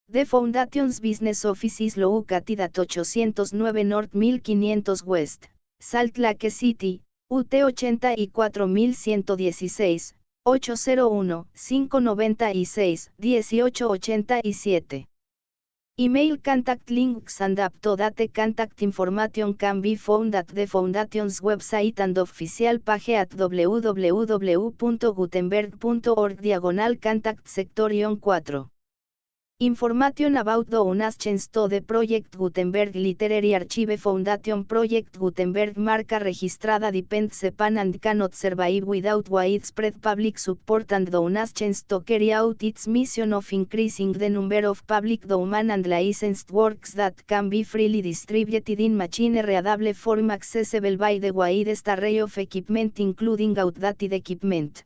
The Foundation's business office is located at 809 North 1500 West, Salt Lake City, UT 84116, 801-596-1887. Email contact links and up-to-date contact information can be found at the Foundation's website and official page at www.gutenberg.org/contact Section 4. Information about donations to the Project Gutenberg Literary Archive Foundation. Project Gutenberg marca registrada depends upon and cannot survive without widespread public support and donations to carry out its mission of increasing the number of public domain and licensed works that can be freely distributed in machine-readable form accessible by the widest array of equipment including outdated equipment.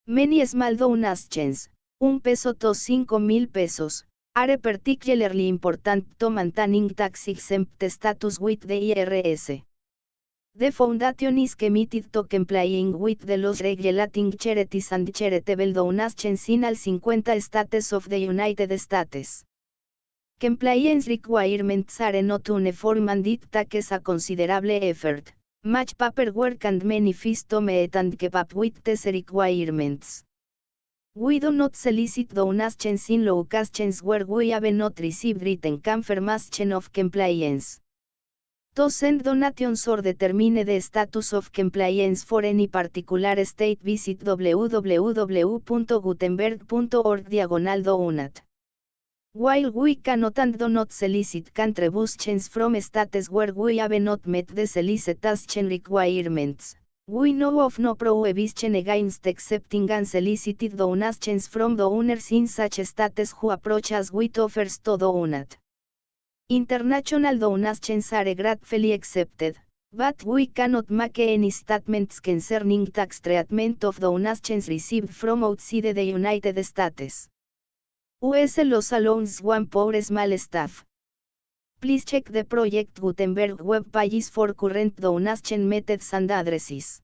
Many small donations, $1 to $5,000, are particularly important to maintaining tax-exempt status with the IRS. The Foundation is committed to complying with the laws regulating charities and charitable donations in all 50 states of the United States. Compliance requirements are not uniform and it takes a considerable effort, much paperwork and many fees to meet and keep up with these requirements. We do not solicit donations in locations where we have not received written confirmation of compliance. To send donations or determine the status of compliance for any particular state, visit www.gutenberg.org/donate. While we cannot and do not solicit contributions from states where we have not met the solicitation requirements, we know of no prohibition against accepting unsolicited donations from donors in such states who approach us with offers to donate. International donations are gratefully accepted, but we cannot make any statements concerning tax treatment of donations received from outside the United States. US laws allows one for small staff. Please check the Project Gutenberg web pages for current donation methods and addresses.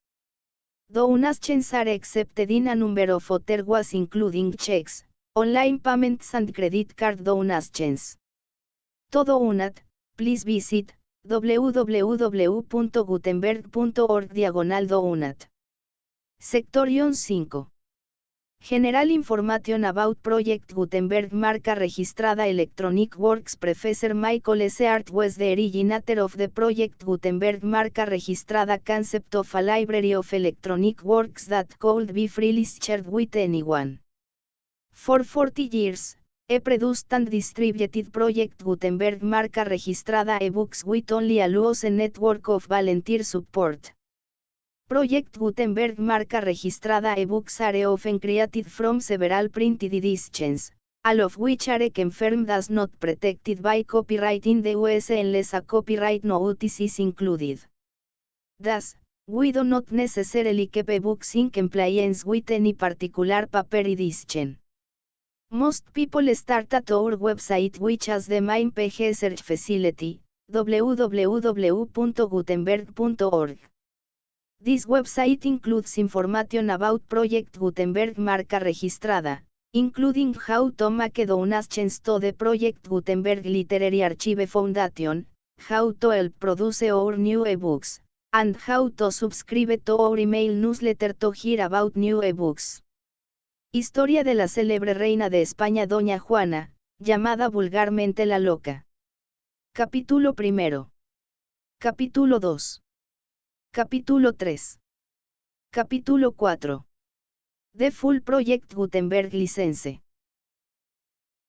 Donations are accepted in a number of other ways including checks, online payments and credit card donations. To donate, please visit www.gutenberg.org/donate. Section 5. General Information about Project Gutenberg. Marca registrada Electronic Works. Professor Michael S. Hart was the originator of the Project Gutenberg. Marca registrada Concept of a library of electronic works that could be freely shared with anyone. For 40 years, he produced and distributed Project Gutenberg. Marca registrada ebooks with only a loose network of volunteer support. Project Gutenberg. Marca registrada ebooks are often created from several printed editions, all of which are confirmed as not protected by copyright in the US unless a copyright notice is included. Thus, we do not necessarily keep ebooks in compliance with any particular paper edition. Most people start at our website, which has the main page search facility, www.gutenberg.org. This website includes information about Project Gutenberg. Marca registrada, including how to make donations to the Project Gutenberg Literary Archive Foundation, how to help produce our new ebooks, and how to subscribe to our email newsletter to hear about new ebooks. Historia de la célebre reina de España Doña Juana, llamada vulgarmente la Loca. Capítulo 1. Capítulo 2. Capítulo 3. Capítulo 4. The Full Project Gutenberg License.